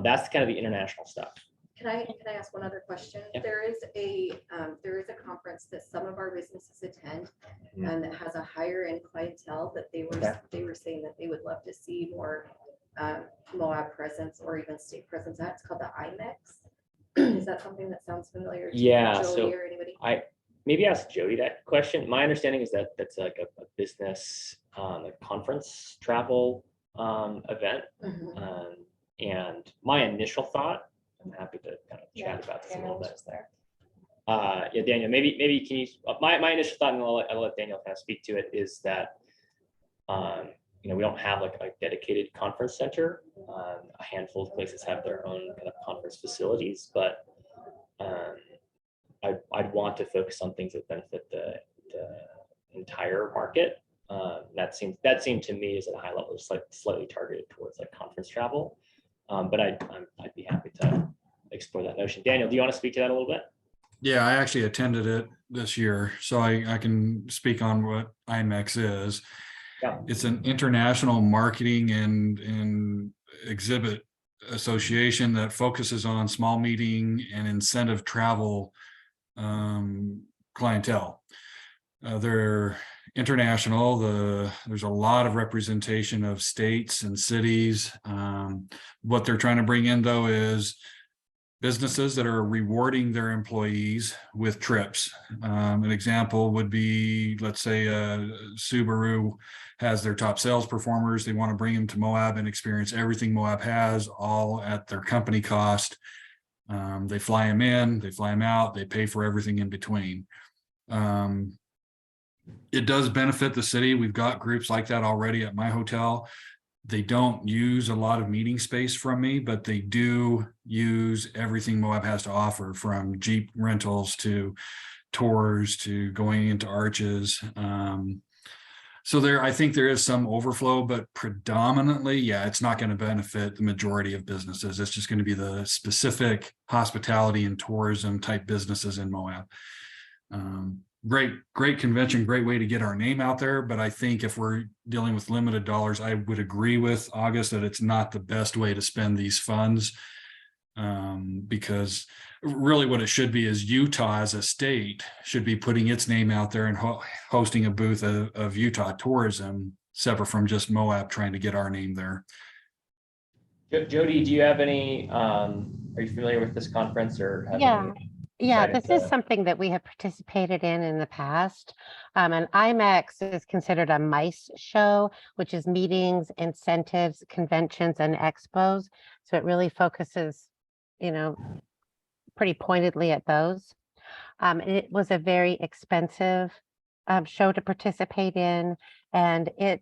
That's kind of the international stuff. Can I ask one other question? Yeah. There is a conference that some of our businesses attend that has a higher end clientele that they were saying that they would love to see more MOAB presence or even state presence at. It's called the IMEX. Is that something that sounds familiar to Yeah, Jody so or anybody? I maybe ask Jody that question. My understanding is that that's like a business like conference travel event. And my initial thought, I'm happy to kind of chat about this a little bit. Yeah, Daniel, maybe can you, my initial thought, and I'll let Daniel kind of speak to it, is that we don't have like a dedicated conference center. A handful of places have their own kind of conference facilities, but I'd want to focus on things that benefit the entire market. That seemed to me as at a high level, slightly targeted towards like conference travel. But I'd be happy to explore that notion. Daniel, do you want to speak to that a little bit? Yeah, I actually attended it this year, so I can speak on what IMEX is. Yeah. It's an international marketing and exhibit association that focuses on small meeting and incentive travel clientele. They're international. There's a lot of representation of states and cities. What they're trying to bring in, though, is businesses that are rewarding their employees with trips. An example would be, let's say, Subaru has their top sales performers. They want to bring them to MOAB and experience everything MOAB has, all at their company cost. They fly them in, they fly them out, they pay for everything in between. It does benefit the city. We've got groups like that already at my hotel. They don't use a lot of meeting space from me, but they do use everything MOAB has to offer, from Jeep rentals to tours to going into arches. So I think there is some overflow, but predominantly, yeah, it's not going to benefit the majority of businesses. It's just going to be the specific hospitality and tourism type businesses in MOAB. Great convention, great way to get our name out there. But I think if we're dealing with limited dollars, I would agree with August that it's not the best way to spend these funds. Because really what it should be is Utah as a state should be putting its name out there and hosting a booth of Utah tourism, separate from just MOAB trying to get our name there. Jody, do you have any, are you familiar with this conference or? Yeah, this is something that we have participated in the past. And IMEX is considered a MICE show, which is meetings, incentives, conventions, and expos. So it really focuses pretty pointedly at those. It was a very expensive show to participate in, and it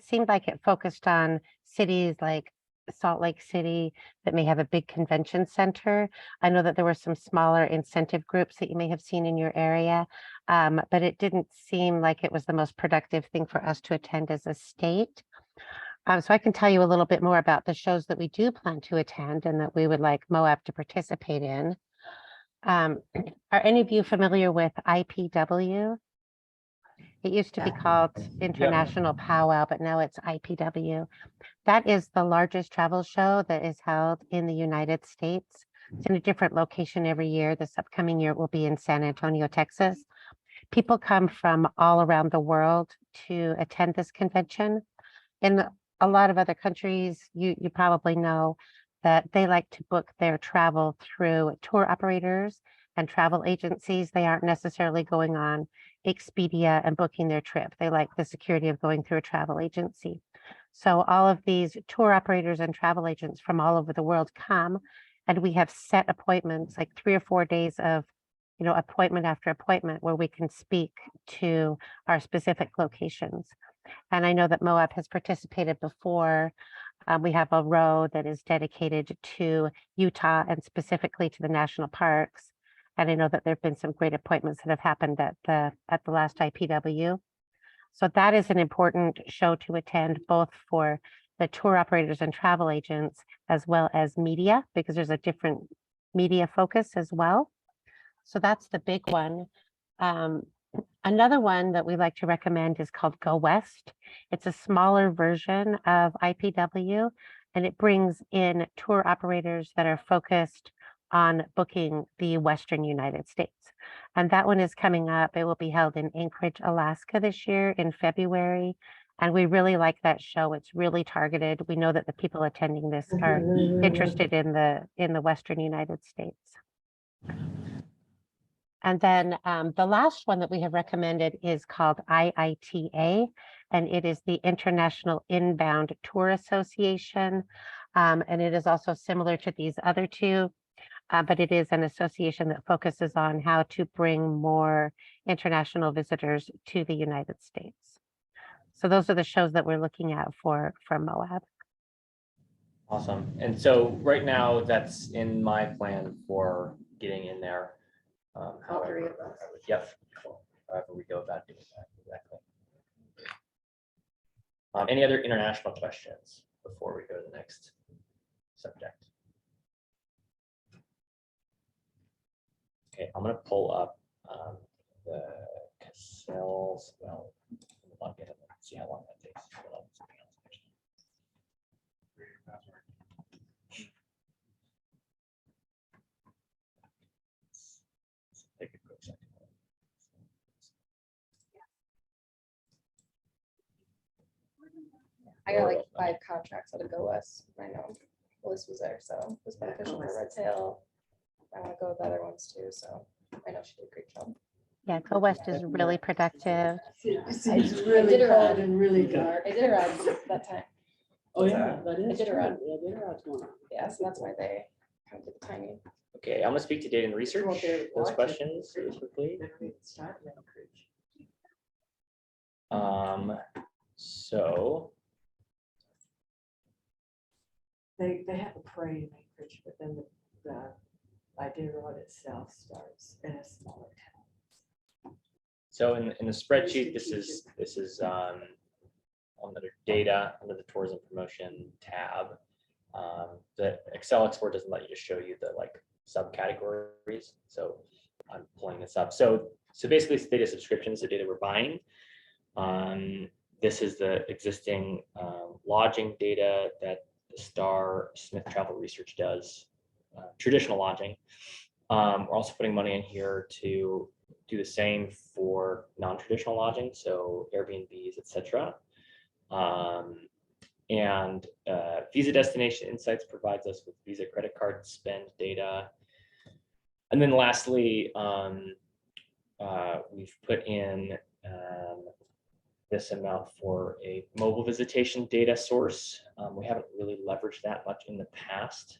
seemed like it focused on cities like Salt Lake City that may have a big convention center. I know that there were some smaller incentive groups that you may have seen in your area, but it didn't seem like it was the most productive thing for us to attend as a state. So I can tell you a little bit more about the shows that we do plan to attend and that we would like Moab to participate in. Are any of you familiar with IPW? It used to be called International Powwow, but now it's IPW. That is the largest travel show that is held in the United States. It's in a different location every year. This upcoming year it will be in San Antonio, Texas. People come from all around the world to attend this convention. In a lot of other countries, you probably know that they like to book their travel through tour operators and travel agencies. They aren't necessarily going on Expedia and booking their trip. They like the security of going through a travel agency. So all of these tour operators and travel agents from all over the world come, and we have set appointments, like 3 or 4 days of, appointment after appointment where we can speak to our specific locations. And I know that Moab has participated before. We have a row that is dedicated to Utah and specifically to the national parks. And I know that there have been some great appointments that have happened at the last IPW. So that is an important show to attend, both for the tour operators and travel agents, as well as media, because there's a different media focus as well. So that's the big one. Another one that we like to recommend is called Go West. It's a smaller version of IPW, and it brings in tour operators that are focused on booking the Western United States. And that one is coming up. It will be held in Anchorage, Alaska this year in February. And we really like that show. It's really targeted. We know that the people attending this are interested in the Western United States. And then the last one that we have recommended is called IITA, and it is the International Inbound Tour Association. And it is also similar to these other two, but it is an association that focuses on how to bring more international visitors to the United States. So those are the shows that we're looking at for Moab. Awesome. And so right now that's in my plan for getting in there. All three of us. Yep. However we go about doing that, exactly. Any other international questions before we go to the next subject? Okay, I'm going to pull up the Cassell's. Well, log in and see how long that takes. Take a quick second. I got like 5 contracts out of Go West. I know Liz was there, so it was beneficial for Red Tail. I want to go with the other ones too, so I know she did a great job. Yeah, Go West is really productive. It's really cold and really dark. I did a ride that time. Oh, yeah, that is. I did a true. ride. Yeah, did a ride's going on. Yeah, so that's why they kind of did the timing. Okay, I'm going to speak to data and research. Those questions really quickly. So They have a parade in Anchorage, but then the Iditarod itself starts in a smaller town. So in the spreadsheet, this is under data, under the tourism promotion tab. The Excel export doesn't let you just show you the subcategories. So I'm pulling this up. So basically it's data subscriptions, the data we're buying. This is the existing lodging data that the Star Smith Travel Research does, traditional lodging. We're also putting money in here to do the same for non-traditional lodging, so Airbnbs, etc. And Visa Destination Insights provides us with Visa credit card spend data. And then lastly, we've put in this amount for a mobile visitation data source. We haven't really leveraged that much in the past.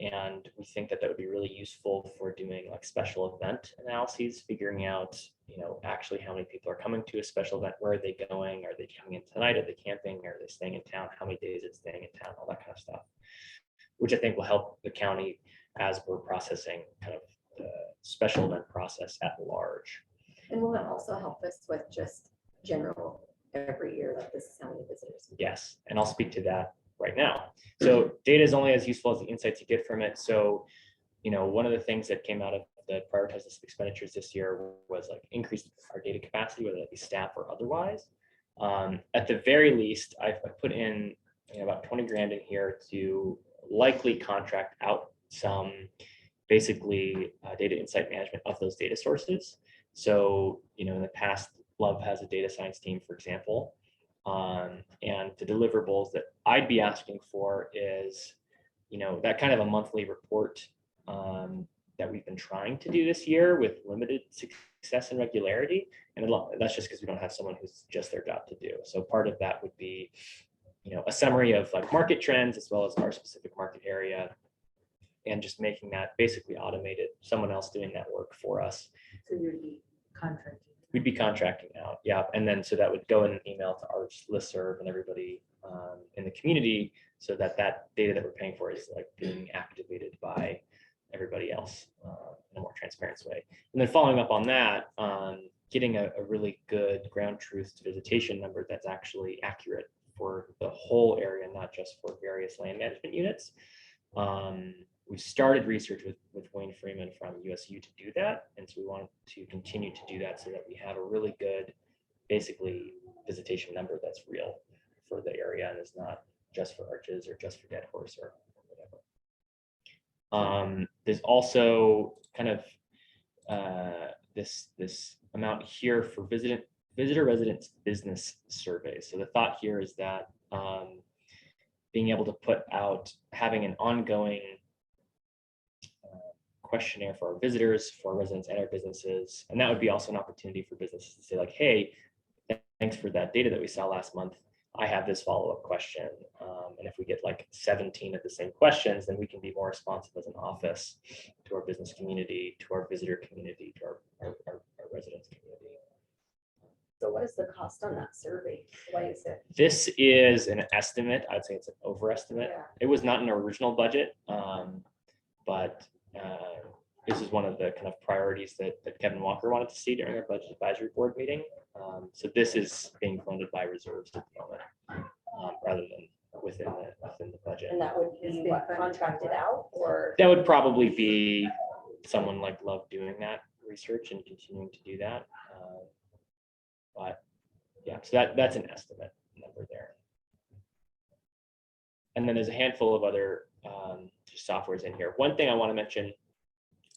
And we think that that would be really useful for doing like special event analyses, figuring out, actually how many people are coming to a special event, where are they going? Are they coming in tonight? Are they camping? Are they staying in town? How many days it's staying in town? All that kind of stuff, which I think will help the county as we're processing kind of the special event process at large. And will it also help us with just general every year, like this is how many visitors? Yes, and I'll speak to that right now. So data is only as useful as the insights you get from it. So, one of the things that came out of the prioritized expenditures this year was like increase our data capacity, whether that be staff or otherwise. At the very least, I've put in about 20 grand in here to likely contract out some basically data insight management of those data sources. So, in the past, Love has a data science team, for example. And the deliverables that I'd be asking for is, that kind of a monthly report that we've been trying to do this year with limited success and regularity. And that's just because we don't have someone who's just their job to do. So part of that would be, a summary of like market trends as well as our specific market area, and just making that basically automated, someone else doing that work for us. So you'd be contracting. We'd be contracting out, yeah. And then so that would go in an email to our listserv and everybody in the community, so that that data that we're paying for is like being activated by everybody else in a more transparent way. And then following up on that, getting a really good ground truth to visitation number that's actually accurate for the whole area, not just for various land management units. We've started research with Wayne Freeman from USU to do that. And so we want to continue to do that so that we have a really good, basically, visitation number that's real for the area and is not just for Arches or just for Dead Horse or whatever. There's also kind of this amount here for visitor residence business surveys. So the thought here is that being able to put out, having an ongoing questionnaire for our visitors, for our residents and our businesses. And that would be also an opportunity for businesses to say like, hey, thanks for that data that we saw last month. I have this follow-up question. And if we get like 17 of the same questions, then we can be more responsive as an office to our business community, to our visitor community, to our residents community. So what is the cost on that survey? Why is it? This is an estimate. I'd say it's an overestimate. Yeah. It was not an original budget, but this is one of the kind of priorities that Kevin Walker wanted to see during our budget advisory board meeting. So this is being funded by reserves at the moment, rather than within the budget. And that would be what, contracted out, or? That would probably be someone like Love doing that research and continuing to do that. But yeah, so that's an estimate number there. And then there's a handful of other just softwares in here. One thing I want to mention,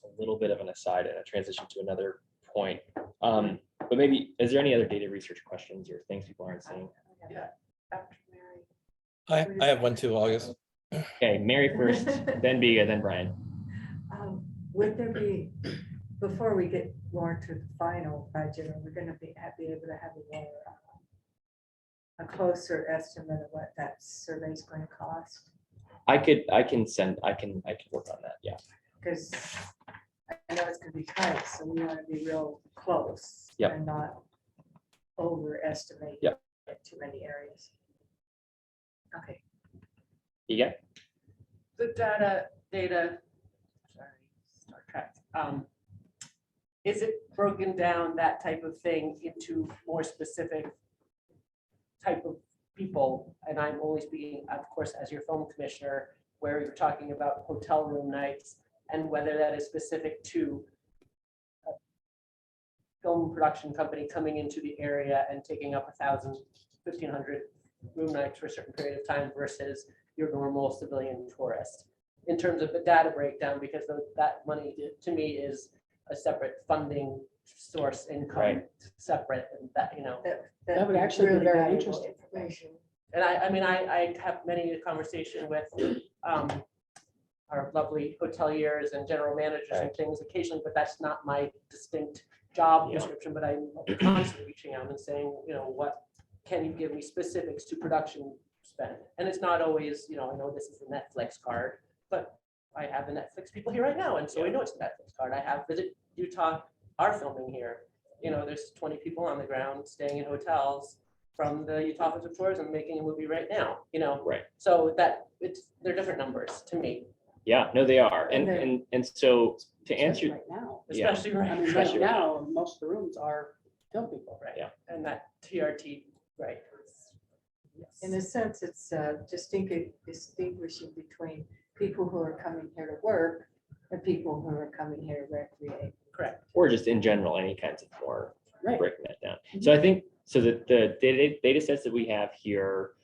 a little bit of an aside and a transition to another point. But maybe, is there any other data research questions or things people aren't seeing? I have one too, August. Okay, Mary first, then Biga, then Brian. Would there be, before we get more to the final budget, are we gonna be able to have a more a closer estimate of what that survey is going to cost? I can work on that, yeah. Because I know it's gonna be tight, so we want to be real close. Yep. And not overestimate. Yep. Too many areas. Okay. Yeah. The data, sorry, Star Trek. Is it broken down, that type of thing, into more specific type of people? And I'm only speaking, of course, as your film commissioner, where you're talking about hotel room nights and whether that is specific to a film production company coming into the area and taking up 1,000, 1,500 room nights for a certain period of time versus your normal civilian tourist. In terms of the data breakdown, because that money to me is a separate funding source income, Right. Separate, and that, That would actually be really very valuable interesting. information. and I mean, I have many a conversation with our lovely hoteliers and general managers and things occasionally, but that's not my distinct job Yeah. description, but I'm constantly reaching out and saying, what can you give me specifics to production spend? And it's not always, I know this is a Netflix card, but I have the Netflix people here right now, and so I know it's a Netflix card. I have Visit Utah, are filming here. You know, there's 20 people on the ground staying in hotels from the Utah Office of Tourism making a movie right now, you know? Right. So that they're different numbers to me. Yeah, no, they are. And And so to answer, Right now, Yeah. Especially right I mean, Especially right right now, most of the rooms are film people. Right. Yeah. And that TRT, right. In a sense, it's distinguishing between people who are coming here to work and people who are coming here to recreate. Correct. or just in general, any kinds of more Right. breaking that down. So I think, so the data sets that we have here,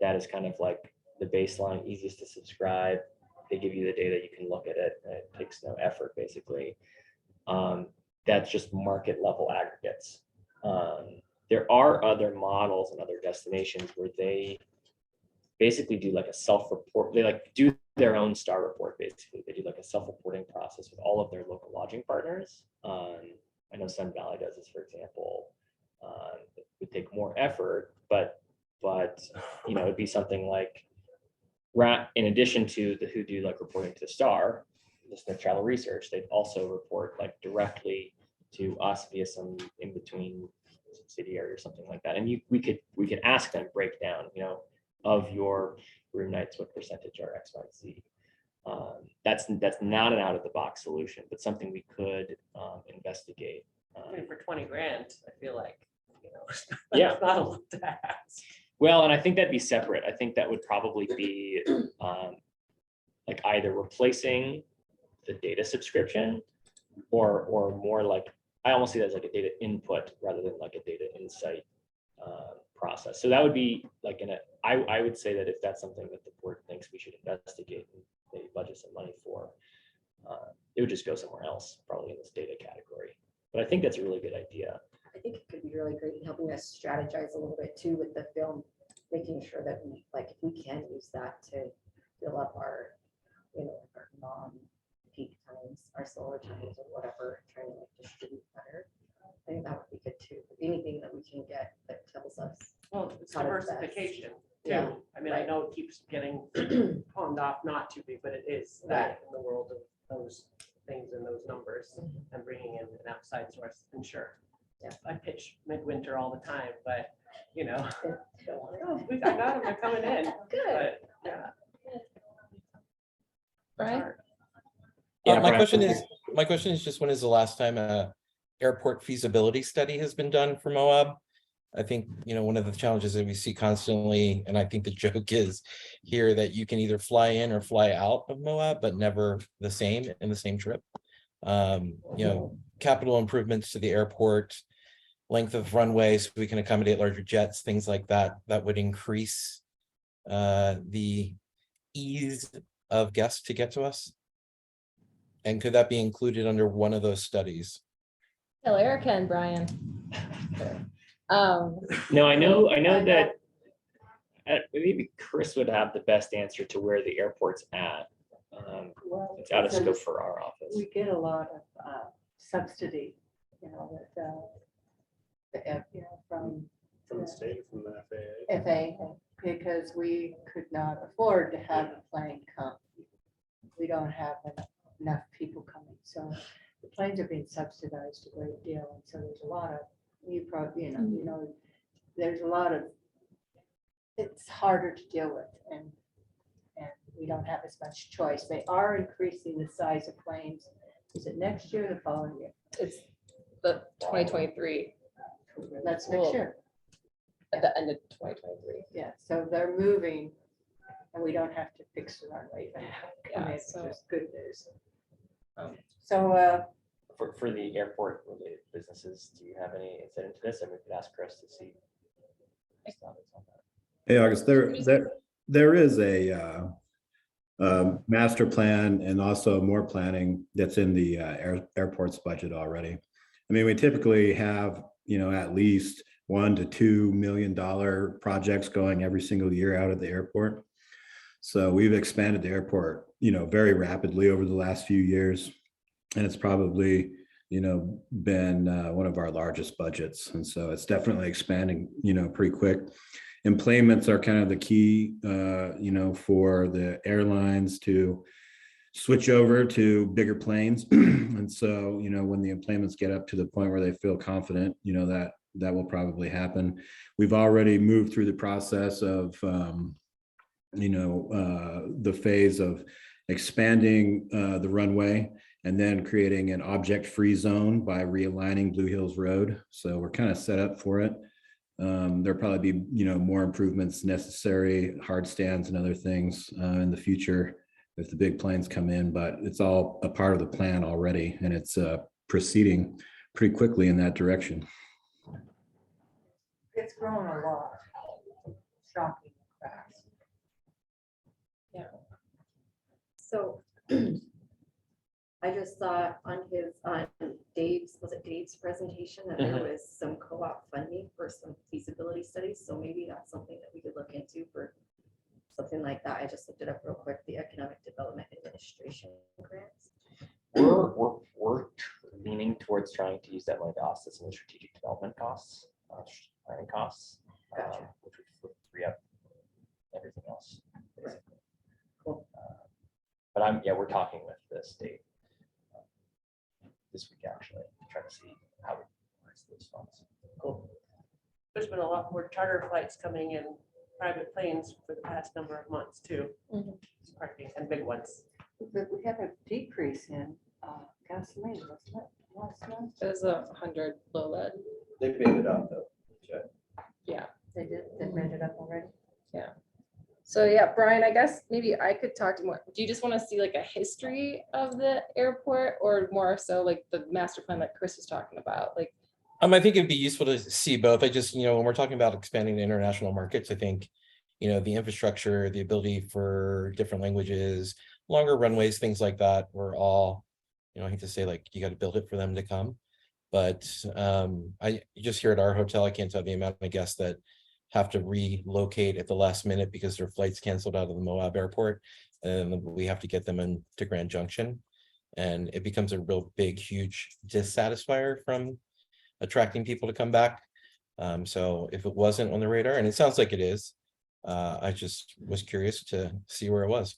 that is kind of like the baseline, easiest to subscribe. They give you the data, you can look at it, and it takes no effort, basically. That's just market level aggregates. There are other models and other destinations where they basically do like a self-report. They like do their own star report, basically. They do like a self-reporting process with all of their local lodging partners. I know Sun Valley does this, for example. It would take more effort, but you know, it'd be something like, in addition to who do like reporting to the star, the Smith Travel Research, they'd also report like directly to us via some in between subsidiary or something like that. And we could ask them break down, you know, of your room nights, what percentage are X, Y, Z. That's not an out of the box solution, but something we could investigate. I mean, for 20 grand, I feel like, you know, Yeah. it's not a lot to ask. Well, and I think that'd be separate. I think that would probably be like either replacing the data subscription or more like, I almost see that as like a data input rather than like a data insight process. So that would be like I would say that if that's something that the board thinks we should investigate and maybe budget some money for, it would just go somewhere else, probably in this data category. But I think that's a really good idea. I think it could be really great in helping us strategize a little bit too with the film, making sure that we, like, if we can use that to fill up our, you know, our non-peak times, our solar times or whatever, trying to like distribute better. I think that would be good too. Anything that we can get that tells us. Well, it's how to invest. diversification too. Yeah, I mean, I right. know it keeps getting pawned off not to be, but it is that in the world of those things and those numbers and bringing in an outside source. And sure, Yeah. I pitch midwinter all the time, but you know, They don't wanna oh, go. I got them, they're coming in. Good. But yeah. Brian? Hard. Yeah, My Brian. question is just when is the last time a airport feasibility study has been done for Moab? I think, you know, one of the challenges that we see constantly, and I think the joke is here that you can either fly in or fly out of Moab, but never the same in the same trip. You know, capital improvements to the airport, length of runway so we can accommodate larger jets, things like that, that would increase the ease of guests to get to us. And could that be included under one of those studies? Tell Erica and Brian. No, I know that maybe Chris would have the best answer to where the airport's at. Well, It's out of because scope for our office. we get a lot of subsidy, you know, with you know, from From the state, from the FAA. FAA, because we could not afford to have a plane come. We don't have enough people coming, so the planes are being subsidized a great deal, and so there's a lot of, you know, there's a lot of, it's harder to deal with, and we don't have as much choice. They are increasing the size of planes. Is it next year or the following year? It's the 2023, That's Cool. next year. at the end of 2023. Yeah, so they're moving and we don't have to fix the runway back. I mean, Yeah, it's so- just good news. Um, So, For the airport related businesses, do you have any insight into this? And we could ask Chris to see. his thoughts on that. Hey, August, there is a master plan and also more planning that's in the airport's budget already. I mean, we typically have, you know, at least $1 to $2 million projects going every single year out at the airport. So we've expanded the airport, you know, very rapidly over the last few years. And it's probably, you know, been one of our largest budgets. And so it's definitely expanding, you know, pretty quick. Employments are kind of the key, you know, for the airlines to switch over to bigger planes. And so, when the enplanements get up to the point where they feel confident, that will probably happen. We've already moved through the process of, the phase of expanding the runway and then creating an object-free zone by realigning Blue Hills Road. So we're kind of set up for it. There'll probably be, more improvements necessary, hard stands and other things in the future if the big planes come in, but it's all a part of the plan already, and it's proceeding pretty quickly in that direction. It's grown a lot. Shocking fast. Yeah. So I just saw on Dave's, was it Dave's presentation that there was some co-op funding for some feasibility studies. So maybe that's something that we could look into for something like that. I just looked it up real quick, the Economic Development Administration grants. We're leaning towards trying to use that money to offset some of the strategic development costs, planning costs, which would free up everything else. Right. Cool. But we're talking with the state this week actually, trying to see how we use those funds. Cool. There's been a lot more charter flights coming in, private planes for the past number of months too. Parking and big ones. But we have a decrease in gasoline, wasn't it? Last month? It was 100 low lead. They made it up though. Yeah. They did, they made it up already? Yeah. So yeah, Brian, I guess maybe I could talk to more. Do you just want to see like a history of the airport, or more so like the master plan that Chris was talking about? Like, I think it'd be useful to see both. I just, when we're talking about expanding to international markets, I think, the infrastructure, the ability for different languages, longer runways, things like that, were all, I hate to say, like, you got to build it for them to come. But I just here at our hotel, I can't tell the amount of guests that have to relocate at the last minute because their flights canceled out of the Moab airport, and we have to get them into Grand Junction. And it becomes a real big, huge dissatisfier from attracting people to come back. So if it wasn't on the radar, and it sounds like it is, I just was curious to see where it was.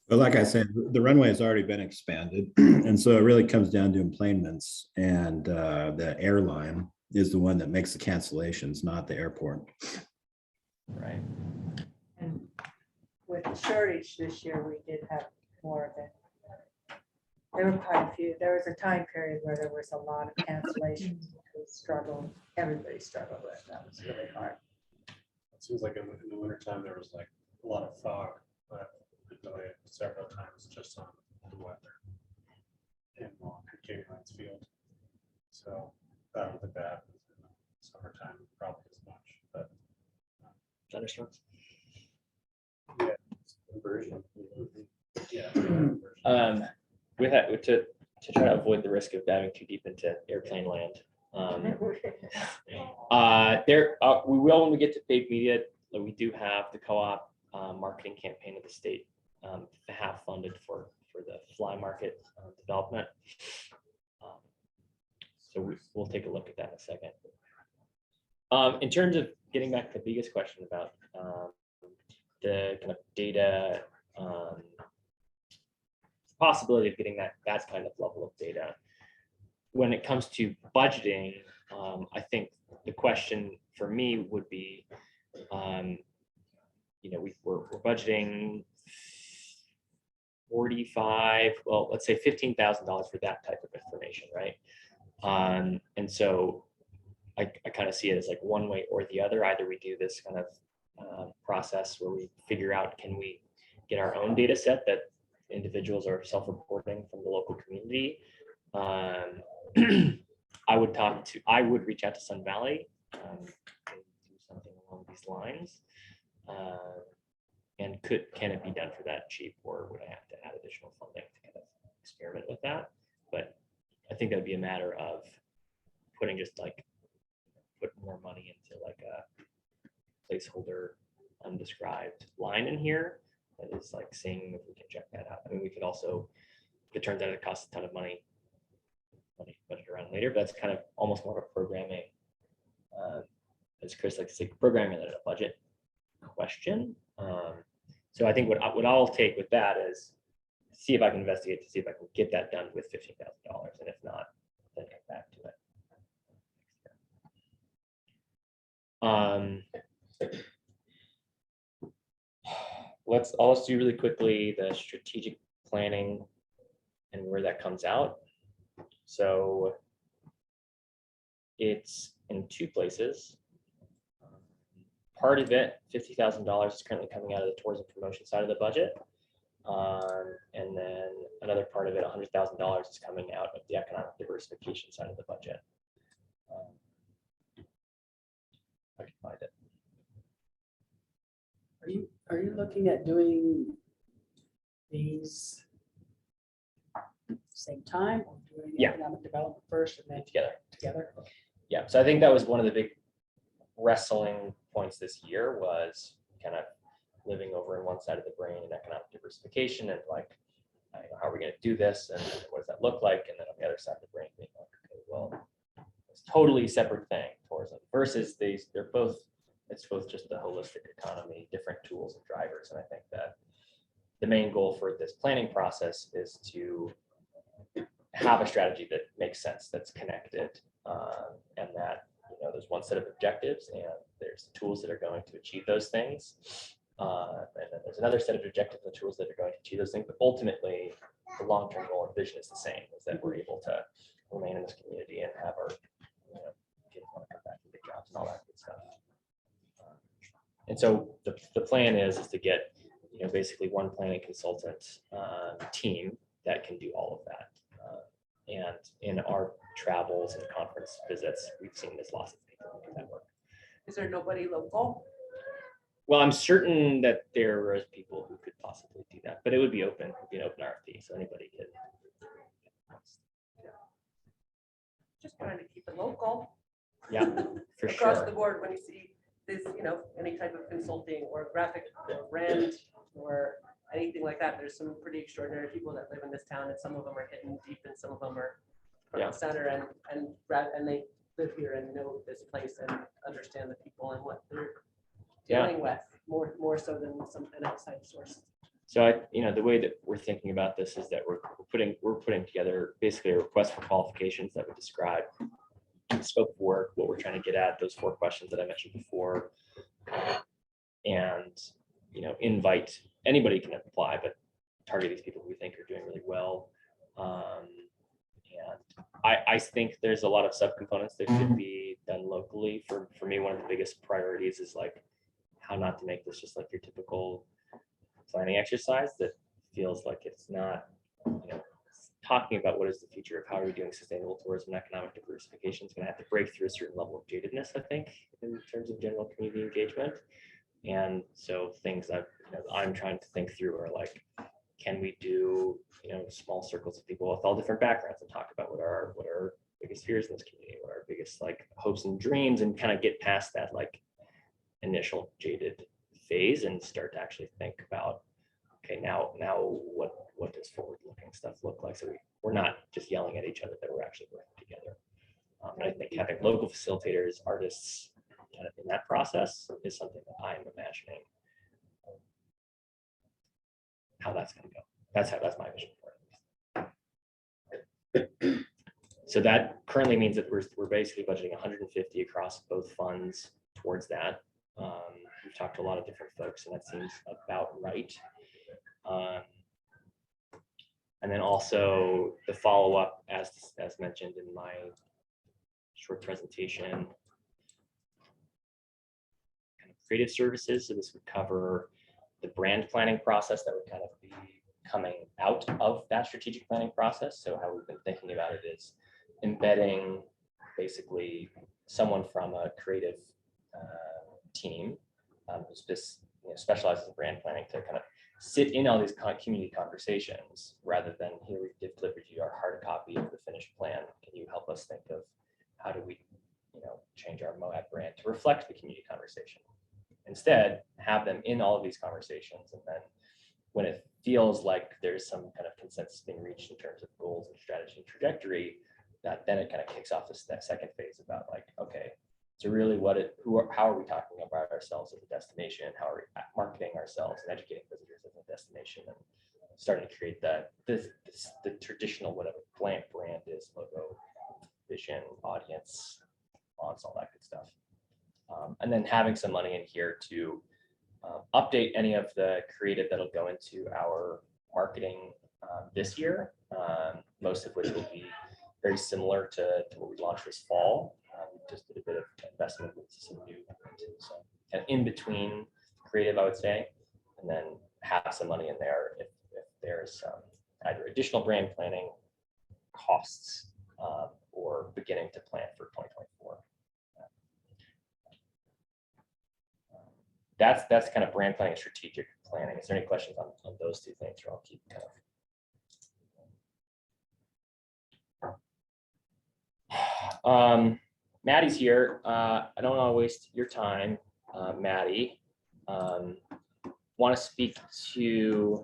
But like I said, the runway has already been expanded. And so it really comes down to enplanements, and the airline is the one that makes the cancellations, not the airport. Right. And with the shortage this year, we did have more of it. There were quite a few. There was a time period where there was a lot of cancellations, which was struggle. Everybody struggled with. That was really hard. It seems like in the wintertime, there was like a lot of fog, but I know it several times just on the weather in King Hines Field. So that was the bad in the summertime, probably as much, but thunderstorms. Yeah, inversion. Yeah. With that, to try to avoid the risk of diving too deep into airplane land. We will, when we get to paid media, we do have the co-op marketing campaign of the state have funded for the fly market development. So we'll take a look at that in a second. In terms of getting back to the biggest question about the kind of data, possibility of getting that kind of level of data. When it comes to budgeting, I think the question for me would be, we're budgeting 45, well, let's say $15,000 for that type of information, right? And so I kind of see it as like one way or the other. Either we do this kind of process where we figure out, can we get our own data set that individuals are self-reporting from the local community. I would reach out to Sun Valley and do something along these lines. And can it be done for that cheap, or would I have to add additional funding to kind of experiment with that? But I think that'd be a matter of put more money into like a placeholder undescribed line in here. That is like seeing if we can check that out. I mean, we could also, if it turns out it costs a ton of money budget around later, but that's kind of almost more of a programming, as Chris likes to say, programming than a budget question. So I think what I'll take with that is see if I can investigate to see if I can get that done with $15,000, and if not, then come back to it. Let's also do really quickly the strategic planning and where that comes out. So it's in two places. Part of it, $50,000, is currently coming out of the tourism promotion side of the budget. And then another part of it, $100,000, is coming out of the economic diversification side of the budget. I can find it. Are you looking at doing these same time, or doing Yeah. economic development first and then together? Yeah, so I think that was one of the big wrestling points this year, was kind of living over in one side of the brain and economic diversification, and like, how are we going to do this, and what does that look like? And then on the other side of the brain being like, okay, well, it's totally separate thing, tourism versus these. It's both just the holistic economy, different tools and drivers. And I think that the main goal for this planning process is to have a strategy that makes sense, that's connected, and that, you know, there's one set of objectives and there's tools that are going to achieve those things. And then there's another set of objectives and tools that are going to achieve those things. But ultimately, the long-term goal and vision is the same, is that we're able to remain in this community and have our, you know, kids want to come back to big jobs and all that good stuff. And so the plan is to get, you know, basically one planning consultant team that can do all of that. And in our travels and conference visits, we've seen this lots of people who do that work. Is there nobody local? Well, I'm certain that there are people who could possibly do that, but it would be open, it'd be an open RFP, so anybody could. Just trying to keep it local. Yeah, for Across sure. the board, when you see this, you know, any type of consulting or graphic or brand or anything like that, there's some pretty extraordinary people that live in this town, and some of them are hidden deep and some of them are front and center, and they live here and know this place and understand the people and what they're dealing with more so than an outside source. So you know, the way that we're thinking about this is that we're putting together basically a request for qualifications that would describe the scope of work, what we're trying to get at, those 4 questions that I mentioned before, and, you know, invite anybody can apply, but target these people who we think are doing really well. And I think there's a lot of subcomponents that could be done locally. For me, one of the biggest priorities is like how not to make this just like your typical planning exercise that feels like it's not, you know, talking about what is the future of how are we doing sustainable tourism and economic diversification is going to have to break through a certain level of jadedness, I think, in terms of general community engagement. And so things I'm trying to think through are like, can we do, you know, small circles of people with all different backgrounds and talk about what are our biggest fears in this community, what are our biggest like hopes and dreams, and kind of get past that like initial jaded phase and start to actually think about, okay, now what does forward-looking stuff look like? So we're not just yelling at each other, that we're actually working together. And I think having local facilitators, artists, kind of in that process is something that I'm imagining how that's going to go. That's my vision for it. So that currently means that we're basically budgeting 150 across both funds towards that. We've talked to a lot of different folks, and that seems about right. And then also the follow-up, as mentioned in my short presentation, kind of creative services. So this would cover the brand planning process that would kind of be coming out of that strategic planning process. So how we've been thinking about it is embedding basically someone from a creative team who specializes in brand planning to kind of sit in all these community conversations rather than here we've delivered you our hard copy of the finished plan. Can you help us think of how do we, you know, change our Moab brand to reflect the community conversation? Instead, have them in all of these conversations, and then when it feels like there's some kind of consensus being reached in terms of goals and strategy and trajectory, that then it kind of kicks off that second phase about like, okay, so really how are we talking about ourselves as a destination? How are we marketing ourselves and educating visitors destination and starting to create that the traditional whatever brand is, logo, vision, audience, fonts, all that good stuff. And then having some money in here to update any of the creative that'll go into our marketing this year, most of which will be very similar to what we launched this fall. We just did a bit of investment with some new, so kind of in between creative, I would say, and then have some money in there if there's either additional brand planning costs or beginning to plan for 2024. That's kind of brand planning and strategic planning. Is there any questions on those two things, or I'll keep kind of. Maddie's here. I don't want to waste your time, Maddie. Want to speak to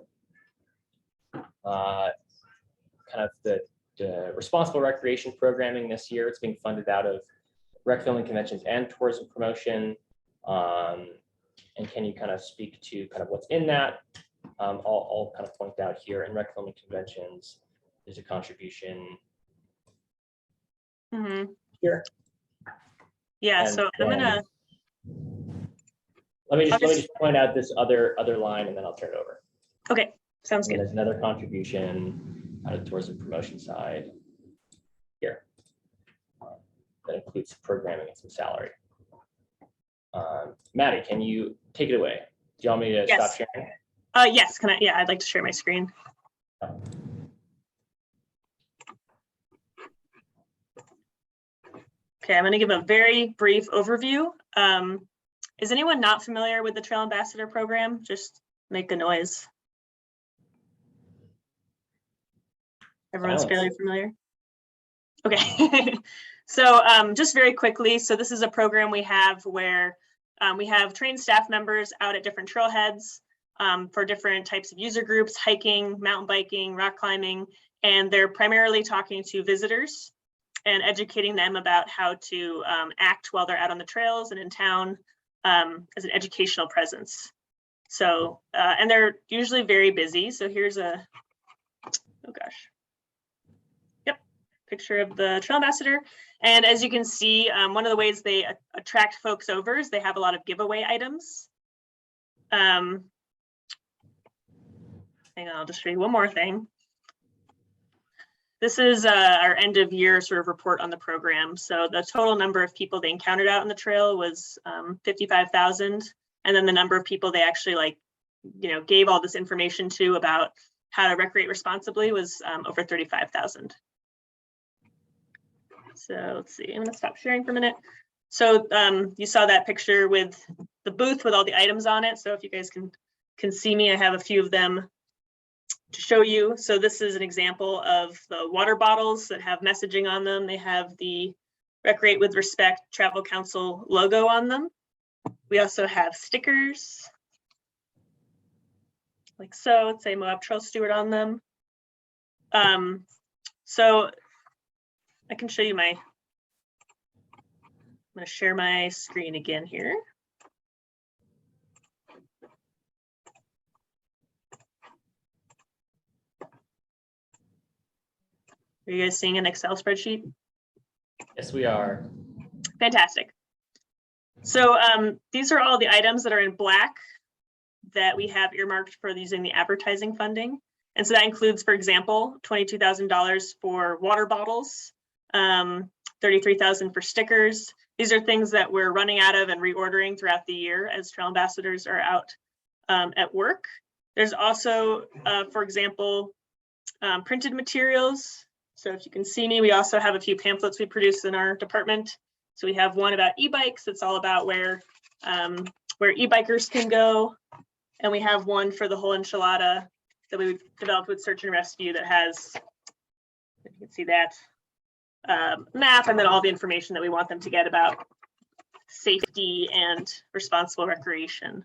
kind of the responsible recreation programming this year. It's being funded out of rec filming conventions and tourism promotion. And can you kind of speak to kind of what's in that? I'll kind of point out here in rec filming conventions, there's a contribution here. Yeah, And so I'm gonna. Let me just point out this other line, and then I'll turn it over. Okay, sounds good. There's another contribution out of the tourism promotion side here that includes programming and some salary. Maddie, can you take it away? Do you want me to stop sharing? Yes, can I? Yeah, I'd like to share my screen. Okay, I'm going to give a very brief overview. Is anyone not familiar with the Trail Ambassador program? Just make a noise. Everyone's fairly familiar? Okay. So just very quickly, so this is a program we have where we have trained staff members out at different trailheads for different types of user groups, hiking, mountain biking, rock climbing, and they're primarily talking to visitors and educating them about how to act while they're out on the trails and in town as an educational presence. So, and they're usually very busy. So here's a, oh gosh. Yep, picture of the Trail Ambassador. And as you can see, one of the ways they attract folks over is they have a lot of giveaway items. Hang on, I'll just show you one more thing. This is our end of year sort of report on the program. So the total number of people they encountered out on the trail was 55,000. And then the number of people they actually gave all this information to about how to recreate responsibly was over 35,000. So let's see, I'm gonna stop sharing for a minute. So you saw that picture with the booth with all the items on it. So if you guys can see me, I have a few of them to show you. So this is an example of the water bottles that have messaging on them. They have the Recreate with Respect Travel Council logo on them. We also have stickers, like so, let's say Moab Trail Steward on them. So I can show you I'm gonna share my screen again here. Are you guys seeing an Excel spreadsheet? Yes, we are. Fantastic. So these are all the items that are in black that we have earmarked for using the advertising funding. And so that includes, for example, $22,000 for water bottles, $33,000 for stickers. These are things that we're running out of and reordering throughout the year as trail ambassadors are out at work. There's also, for example, printed materials. So if you can see me, we also have a few pamphlets we produce in our department. So we have one about e-bikes. It's all about where e-bikers can go. And we have one for the whole enchilada that we developed with Search and Rescue that has, if you can see that, map and then all the information that we want them to get about safety and responsible recreation.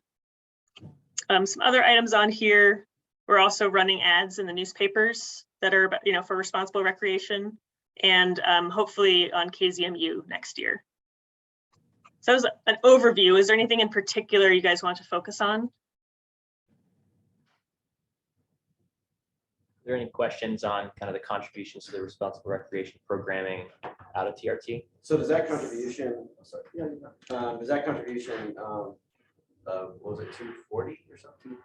Some other items on here, we're also running ads in the newspapers that are, for responsible recreation, and hopefully on KZMU next year. So that was an overview. Is there anything in particular you guys want to focus on? there any questions on kind of the contributions to the responsible recreation programming out of TRT? So does that contribution, does that contribution, what was it, 240 or something?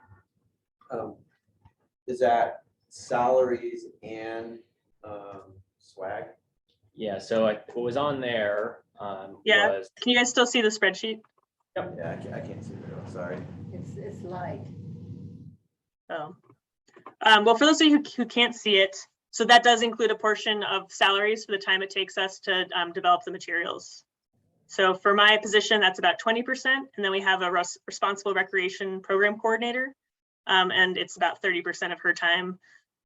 Is that salaries and swag? Yeah, so what was on there Yeah, was, can you guys still see the spreadsheet? Yeah, I can't see it, sorry. It's light. Oh. Well, for those of you who can't see it, so that does include a portion of salaries for the time it takes us to develop the materials. So for my position, that's about 20%. And then we have a responsible recreation program coordinator. And it's about 30% of her time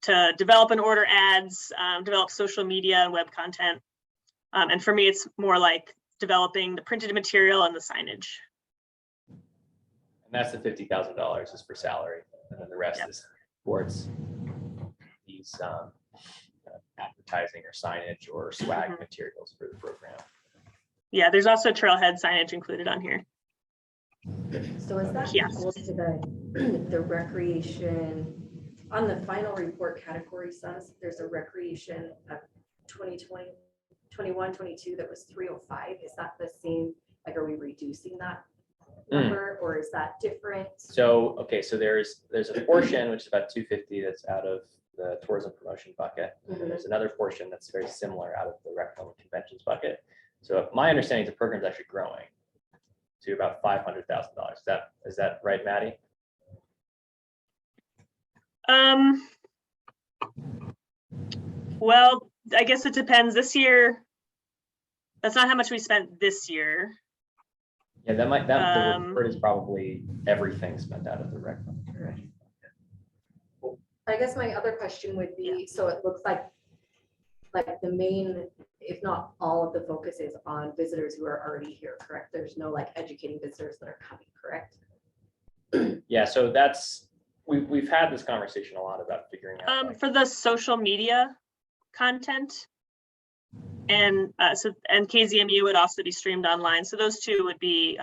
to develop and order ads, develop social media and web content. And for me, it's more like developing the printed material and the signage. and that's the $50,000 is for salary, and then the rest is towards these advertising or signage or swag materials for the program. Yeah, there's also trailhead signage included on here. So is that equal to the recreation, on the final report category says there's a recreation of 2020, 21, 22 that was 305. Is that the same, like are we reducing that number or is that different? So, okay, so there's a portion which is about 250 that's out of the tourism promotion bucket. And then there's another portion that's very similar out of the rec film and conventions bucket. So my understanding is the program's actually growing to about $500,000. Is that right, Maddie? Well, I guess it depends. This year, that's not how much we spent this year. Yeah, the report is probably everything spent out of the rec fund. I guess my other question would be, so it looks like the main, if not all of the focus is on visitors who are already here, correct? There's no like educating visitors that are coming, correct? Yeah, so we've had this conversation a lot about figuring out. For the social media content, and KZMU would also be streamed online. So those two would be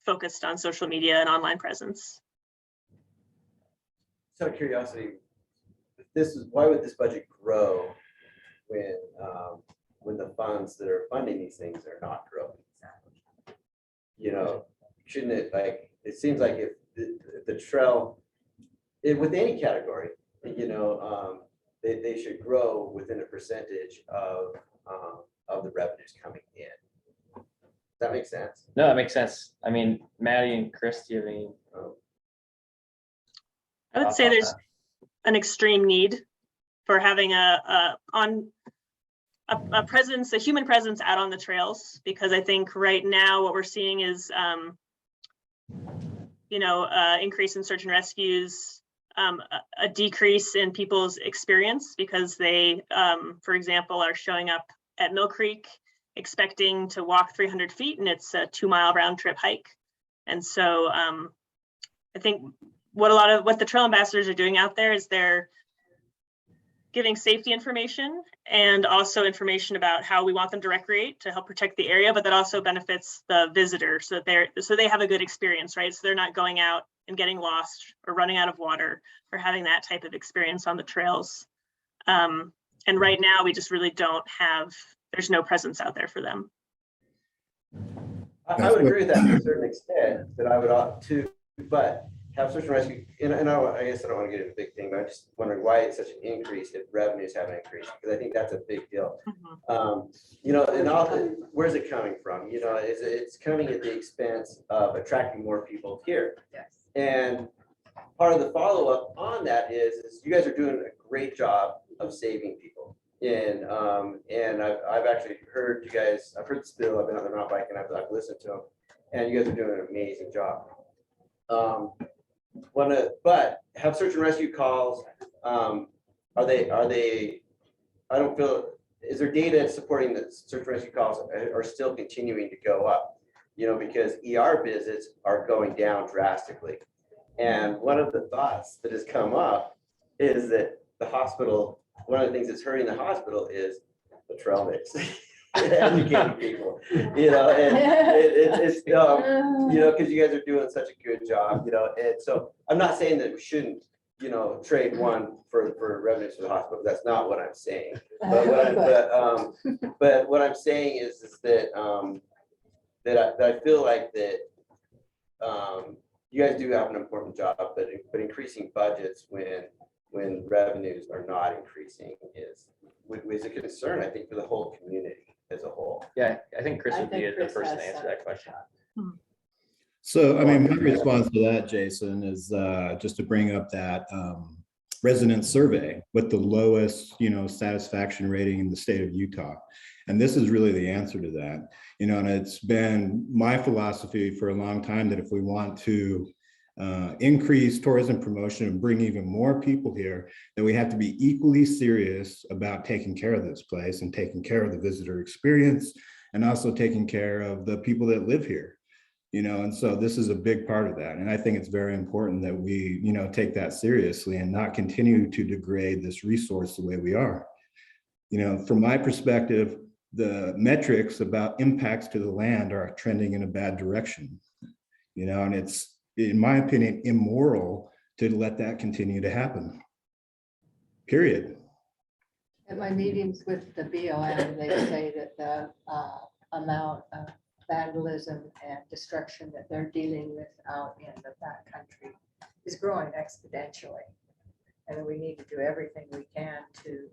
focused on social media and online presence. So out of curiosity, why would this budget grow when the funds that are funding these things are not growing? You know, shouldn't it, like, it seems like if the trail, with any category, you know, they should grow within a percentage of the revenues coming in. Does that make sense? No, that makes sense. I mean, Maddie and Chris, do you have any? I would say there's an extreme need for having a presence, a human presence out on the trails, because I think right now what we're seeing is, increase in search and rescues, a decrease in people's experience because they, for example, are showing up at Mill Creek expecting to walk 300 feet and it's a 2-mile round trip hike. And so I think what the trail ambassadors are doing out there is they're giving safety information and also information about how we want them to recreate to help protect the area, but that also benefits the visitor so that they have a good experience, right? So they're not going out and getting lost or running out of water or having that type of experience on the trails. And right now we just really don't have, there's no presence out there for them. I would agree with that to a certain extent, that I would opt to, but have search and rescue, and I guess I don't want to get into a big thing, but I'm just wondering why it's such an increase if revenues haven't increased, because I think that's a big deal. You know, and where's it coming from? You know, it's coming at the expense of attracting more people here. Yes. And part of the follow-up on that is you guys are doing a great job of saving people. And I've actually heard you guys, I've heard the spill, I've been on the mountain bike and I've listened to them, and you guys are doing an amazing job. But have search and rescue calls, are they, I don't feel, is there data supporting that search and rescue calls are still continuing to go up? You know, because ER visits are going down drastically. And one of the thoughts that has come up is that the hospital, one of the things that's hurting the hospital is the trail mix. Educating people, you know, and it's you know, because you guys are doing such a good job, you know, and so I'm not saying that we shouldn't trade one for revenues for the hospital. That's not what I'm saying. But what I'm saying is that that I feel like that you guys do have an important job, but increasing budgets when revenues are not increasing is a concern, I think, for the whole community as a whole. Yeah, I think Chris I would be think the Chris person has to answer some. that question. So, I mean, my response to that, Jason, is just to bring up that resident survey with the lowest, satisfaction rating in the state of Utah. And this is really the answer to that, and it's been my philosophy for a long time that if we want to increase tourism promotion and bring even more people here, then we have to be equally serious about taking care of this place and taking care of the visitor experience and also taking care of the people that live here. And so this is a big part of that. And I think it's very important that we, take that seriously and not continue to degrade this resource the way we are. From my perspective, the metrics about impacts to the land are trending in a bad direction. And it's, in my opinion, immoral to let that continue to happen. Period. At my meetings with the BLM, they say that the amount of vandalism and destruction that they're dealing with out in the backcountry is growing exponentially. And we need to do everything we can to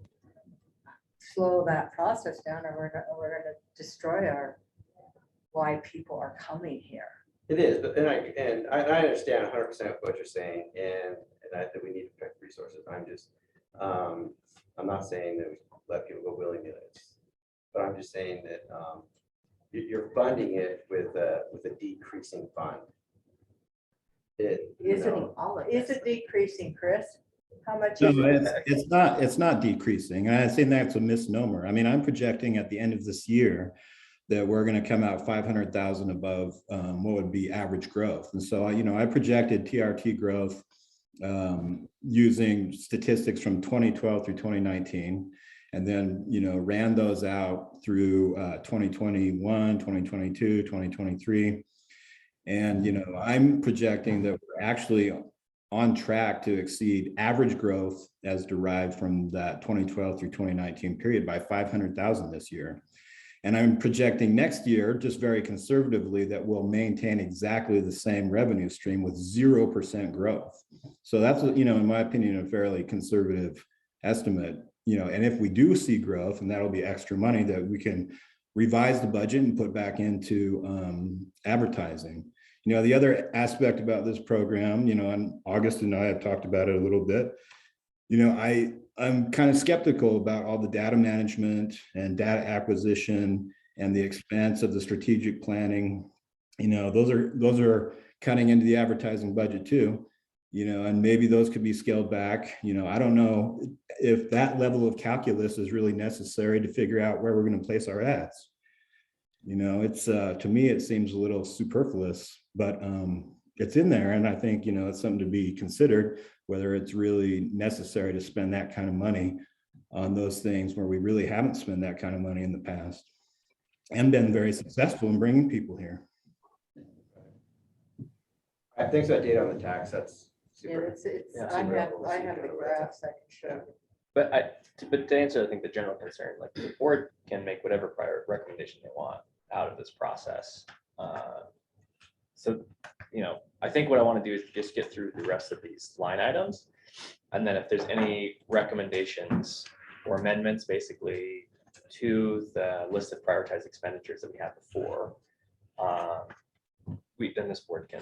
slow that process down, or we're going to destroy why people are coming here. It is, but I understand 100% what you're saying, and that we need to protect resources. I'm not saying that we let people go willy-nilly, but I'm just saying that you're funding it with a decreasing fund. Is it decreasing, Chris? How much? No, it's not decreasing. And I think that's a misnomer. I mean, I'm projecting at the end of this year that we're going to come out 500,000 above what would be average growth. And so, I projected TRT growth using statistics from 2012 through 2019, and then, ran those out through 2021, 2022, 2023. And, I'm projecting that we're actually on track to exceed average growth as derived from that 2012 through 2019 period by 500,000 this year. And I'm projecting next year, just very conservatively, that we'll maintain exactly the same revenue stream with 0% growth. So that's, in my opinion, a fairly conservative estimate. And if we do see growth, and that'll be extra money that we can revise the budget and put back into advertising. The other aspect about this program, and August and I have talked about it a little bit, I'm kind of skeptical about all the data management and data acquisition and the expense of the strategic planning. Those are cutting into the advertising budget too, and maybe those could be scaled back. I don't know if that level of calculus is really necessary to figure out where we're going to place our ads. It's to me, it seems a little superfluous, but it's in there. And I think, it's something to be considered, whether it's really necessary to spend that kind of money on those things where we really haven't spent that kind of money in the past and been very successful in bringing people here. I think that data on the tax, that's super. Yeah, I have the graphs I can show. But to answer, I think the general concern, like the board can make whatever prior recommendation they want out of this process. So, I think what I want to do is just get through the rest of these line items. And then if there's any recommendations or amendments, basically, to the list of prioritized expenditures that we had before, then this board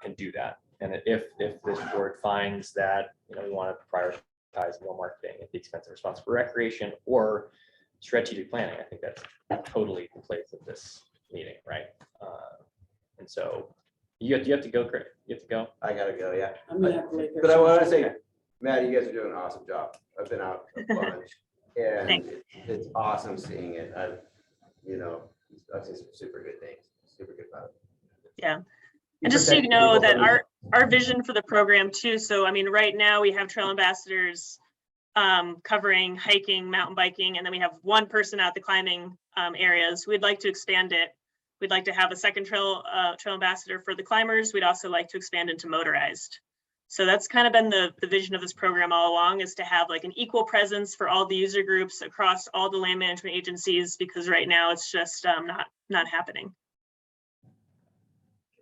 can do that. And if this board finds that, we want to prioritize more marketing at the expense of responsible recreation or strategic planning, I think that's totally the place of this meeting, right? And so you have to go, Chris. You have to go. I gotta go, yeah. I'm gonna have to leave. But I want to say, Matt, you guys are doing an awesome job. I've been out a bunch, and it's awesome seeing it. I've seen some super good things, super good about it. Yeah. And just so you know that our vision for the program too, so I mean, right now we have trail ambassadors covering hiking, mountain biking, and then we have one person at the climbing areas. We'd like to expand it. We'd like to have a second trail ambassador for the climbers. We'd also like to expand into motorized. So that's kind of been the vision of this program all along, is to have like an equal presence for all the user groups across all the land management agencies, because right now it's just not happening.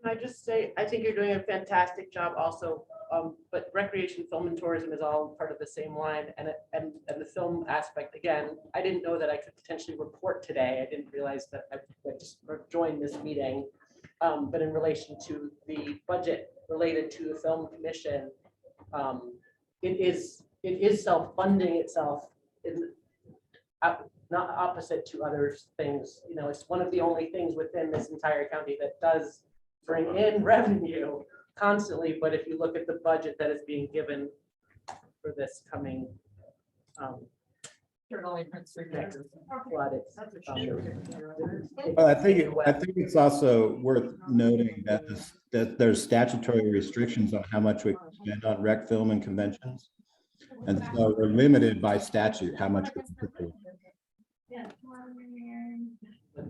Can I just say, I think you're doing a fantastic job also, but recreation, film and tourism is all part of the same line, and the film aspect, again, I didn't know that I could potentially report today. I didn't realize that I just joined this meeting. But in relation to the budget related to the film commission, it is self-funding itself, not opposite to other things. You know, it's one of the only things within this entire county that does bring in revenue constantly. But if you look at the budget that is being given for this coming I think it's also worth noting that that there's statutory restrictions on how much we can spend on rec, film, and conventions, and so we're limited by statute how much we can do.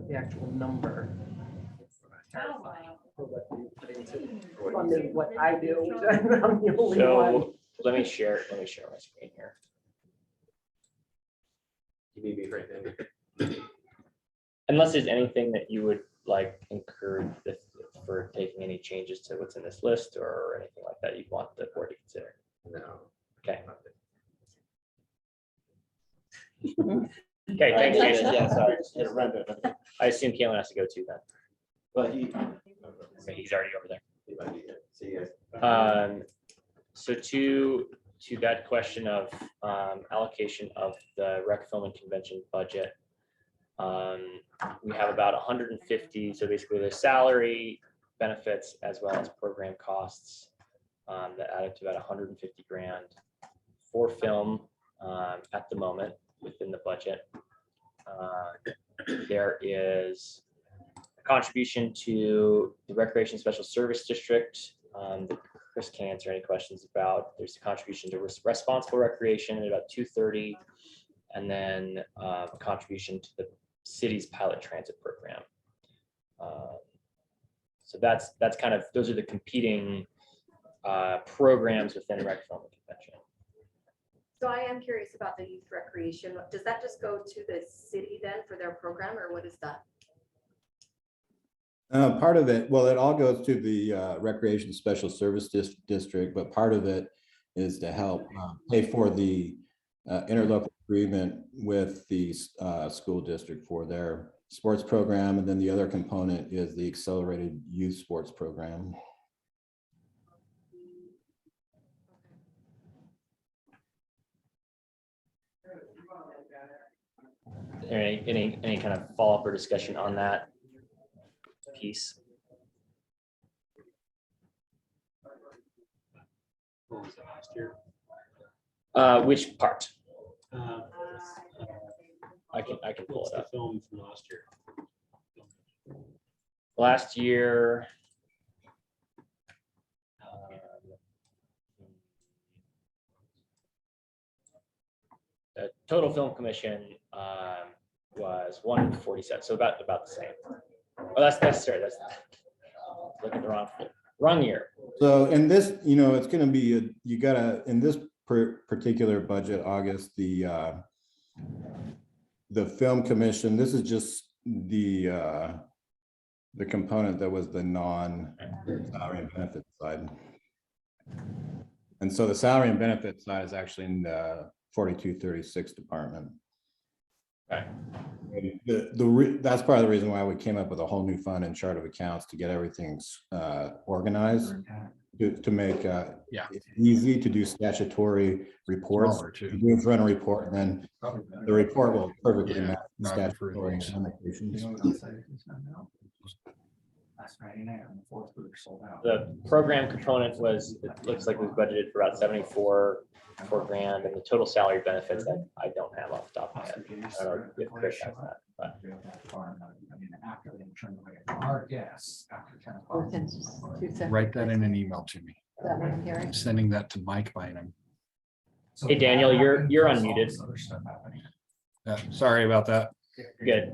the actual number. Funding what I do, which I'm the only one. So let me share my screen here. You need me right there. Unless there's anything that you would like encourage for taking any changes to what's in this list or anything like that you'd want the board to consider. No. Okay. Okay, thanks, Jason. Yeah, sorry. I assume Caitlin has to go too then. But he. Okay, he's already over there. He might be here. See you guys. So to that question of allocation of the rec, film, and convention budget, we have about 150. So basically, the salary, benefits, as well as program costs that add up to about 150 grand for film at the moment within the budget. There is a contribution to the Recreation Special Service District that Chris can answer any questions about. There's a contribution to responsible recreation at about 230, and then a contribution to the city's pilot transit program. So that's kind of, those are the competing programs within Rec, Film, and Convention. So I am curious about the youth recreation. Does that just go to the city then for their program, or what is that? Part of it, well, it all goes to the Recreation Special Service District, but part of it is to help pay for the interlocal agreement with the school district for their sports program. And then the other component is the accelerated youth sports program. Any kind of follow-up or discussion on that piece? What was it last year? Which part? Uh, I can pull What's it the up. film from last year? Last year, the total film commission was 147, so about the same. Oh, that's sorry, that's look at the wrong year. So in this, it's going to be, you gotta, in this particular budget, August, the film commission, this is just the component that was the non-salary and benefit side. And so the salary and benefit side is actually in the 4236 department. Okay. That's part of the reason why we came up with a whole new fund and chart of accounts to get everything organized, to make it easy to do statutory reports. You just run a report, and then the report will perfectly match the statutory limitations. The program component was, it looks like we've budgeted for about 74 grand, and the total salary benefits that I don't have off the top of my head. I don't know if Chris has that, but. Write that in an email to me. That one here. I'm sending that to Mike Bynum. Hey, Daniel, you're unmuted. Sorry about that. Good.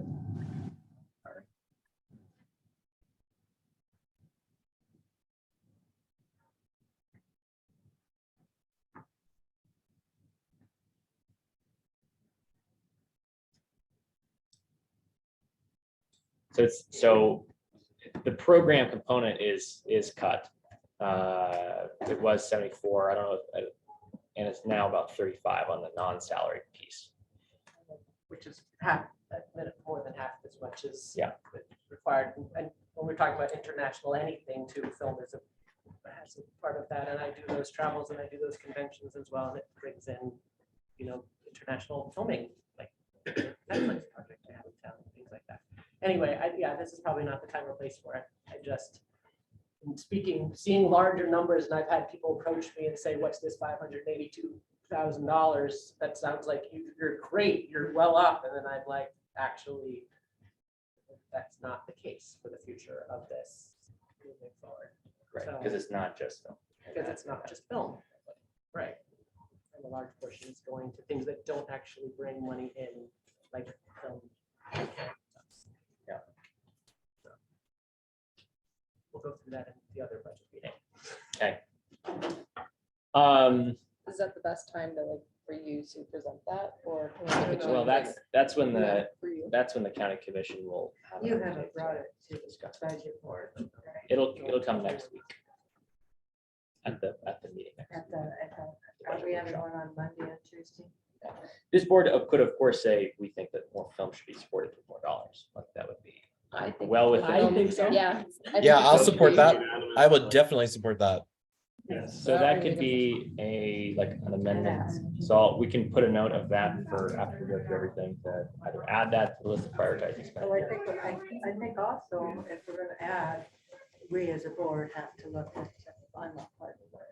So the program component is cut. It was 74, I don't know, and it's now about 35 on the non-salary piece. Which is half, a minute more than half as much as Yeah. required. And when we're talking about international anything too, film is has a part of that. And I do those travels and I do those conventions as well. And it brings in, international filming, like Netflix project I have in town, and things like that. Anyway, yeah, this is probably not the time or place for it. I just, in seeing larger numbers, and I've had people approach me and say, what's this $582,000? That sounds like you're great, you're well up. And then I'm like, actually, that's not the case for the future of this moving forward. Right, So- because it's not just film. Because it's not just film. Right. And a large portion is going to things that don't actually bring money in, like film. Yeah. So, we'll go through that in the other budget meeting. Okay. Is that the best time to for you to present that, or? can we make it Well, later? that's when Yeah, for you. the county commission will have. an You opportunity haven't brought it to discuss. the budget board, right? It'll come next week. At the meeting. Are we having one on Monday and Tuesday? This board could, of course, say, we think that more film should be supported with more dollars, like that would be I think well within. I think so. Yeah. I think Yeah, it's I'll good. support that. I would definitely support that. So that could be an amendment. So we can put a note of that for after we go through everything to either add that to the list of prioritizing Well, spending. I think also, if we're gonna add, we as a board have to look at, I'm not part of the board,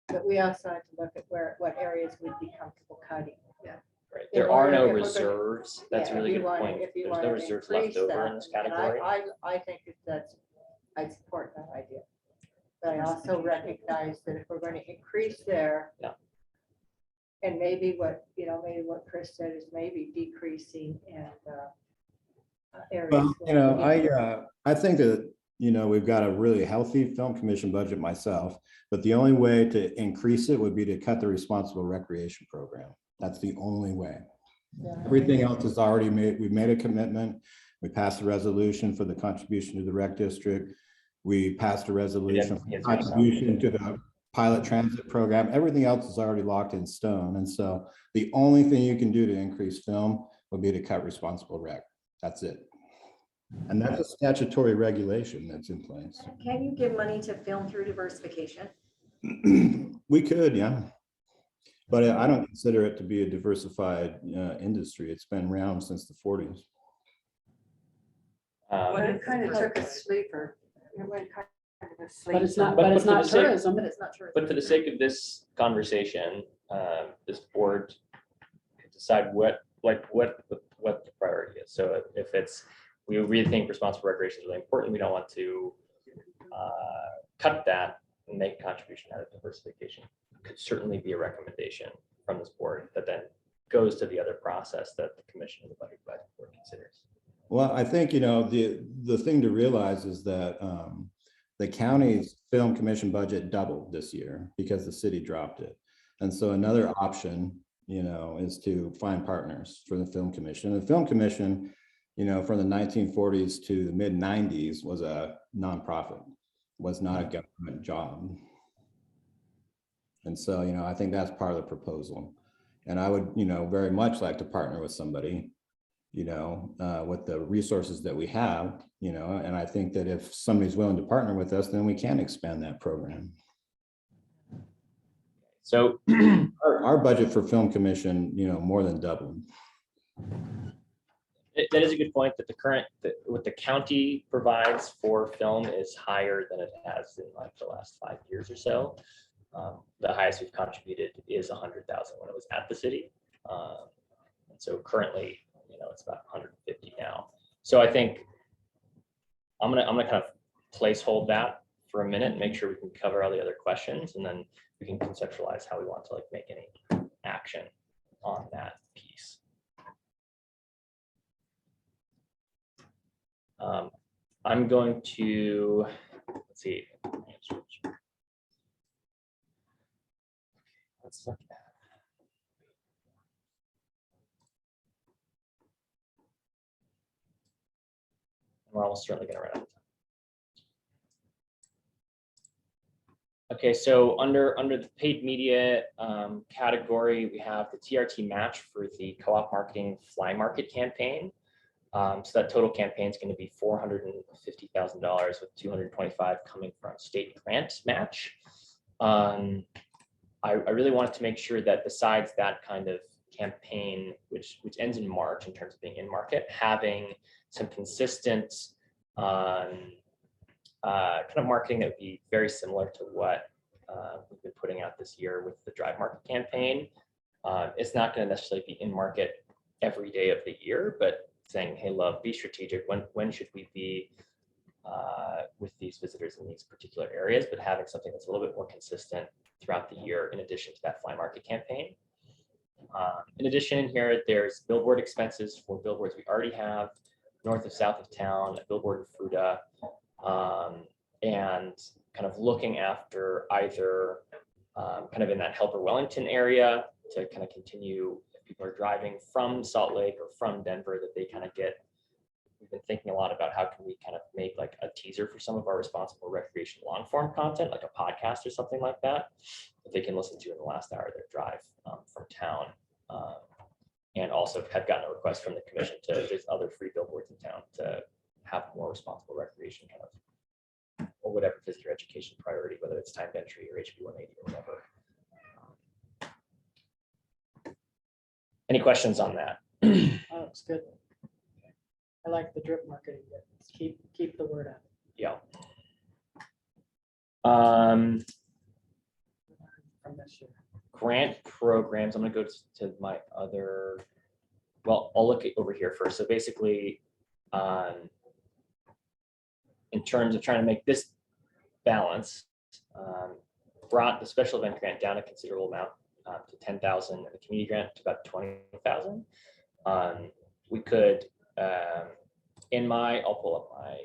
but we also have to look at what areas we'd be comfortable cutting. Yeah. Right. There are no If we're gonna- reserves. That's a really good point. If you There's want no to reserves left increase over that, in this and category. I think I support that idea. But I also recognize that if we're going to increase there. Yeah. And maybe what Chris said is maybe decreasing and areas. Well, where I think that, we've got a really healthy film commission budget myself, but the only way to increase it would be to cut the responsible recreation program. That's the only way. Everything else is already made. We've made a commitment. We passed a resolution for the contribution to the rec district. We passed a resolution for Yes, contribution to the pilot transit program. Everything else is already locked in stone. And so the only thing you can do to increase film would be to cut responsible rec. That's it. And that's a statutory regulation that's in place. Can you give money to film through diversification? We could, yeah. But I don't consider it to be a diversified industry. It's been around since the 40s. Well, it kind of took a sleeper. It went kind of a sleeper. But it's not, But but it's for the not sake- tourism. But it's not true. But for the sake of this conversation, this board could decide what the priority is. So if it's, we really think responsible recreation is really important, we don't want to cut that and make a contribution out of diversification. Could certainly be a recommendation from this board that then goes to the other process that the commission and the budget board considers. Well, I think, the thing to realize is that the county's film commission budget doubled this year because the city dropped it. And so another option, is to find partners for the film commission. The film commission, from the 1940s to the mid 90s was a nonprofit, was not a government job. And so, I think that's part of the proposal. And I would, very much like to partner with somebody, with the resources that we have, and I think that if somebody's willing to partner with us, then we can expand that program. So our budget for film commission, more than doubled. That is a good point, that what the county provides for film is higher than it has in like the last 5 years or so. The highest we've contributed is 100,000 when it was at the city. And so currently, it's about 150 now. So I think I'm gonna kind of placehold that for a minute and make sure we can cover all the other questions, and then we can conceptualize how we want to make any action on that piece. I'm going to, let's see. Let's look at. We're almost certainly going to run out of time. Okay, so under the paid media category, we have the TRT match for the co-op marketing fly market campaign. So that total campaign is going to be $450,000 with $225 coming from state grant match. I really wanted to make sure that besides that kind of campaign, which ends in March in terms of being in market, having some consistent kind of marketing that would be very similar to what we've been putting out this year with the Drive Market campaign. It's not going to necessarily be in market every day of the year, but saying, hey, love, be strategic. When should we be with these visitors in these particular areas, but having something that's a little bit more consistent throughout the year in addition to that fly market campaign. In addition here, there's billboard expenses for billboards we already have north of south of town, a billboard in Fruta, and kind of looking after either kind of in that Helper Wellington area to kind of continue, if people are driving from Salt Lake or from Denver, that they kind of get, we've been thinking a lot about how can we kind of make like a teaser for some of our responsible recreation long form content, like a podcast or something like that they can listen to in the last hour of their drive from town. And also have gotten a request from the commission to, there's other free billboards in town to have more responsible recreation kind of, or whatever visitor education priority, whether it's timed entry or HB 180 or whatever. Any questions on that? Oh, it's good. I like the drip marketing. Keep the word out. Yeah. From this year. Grant programs. I'm going to go to my other. Well, I'll look over here first. So basically, in terms of trying to make this balance, brought the special event grant down a considerable amount to 10,000, and the community grant to about 20,000. We could, I'll pull up my.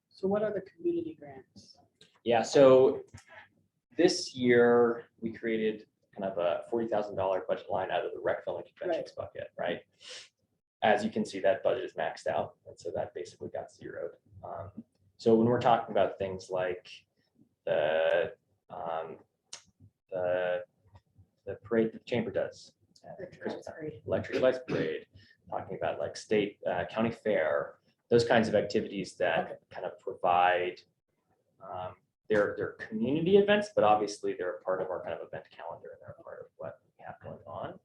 So what are the community grants? Yeah, so this year we created kind of a $40,000 budget line out of the rec film and conventions bucket, right? As you can see, that budget is maxed out, and so that basically got zeroed. So when we're talking about things like the parade that the chamber does, electric lights parade, talking about like state county fair, those kinds of activities that kind of provide they're community events, but obviously they're a part of our kind of event calendar and they're a part of what we have going on.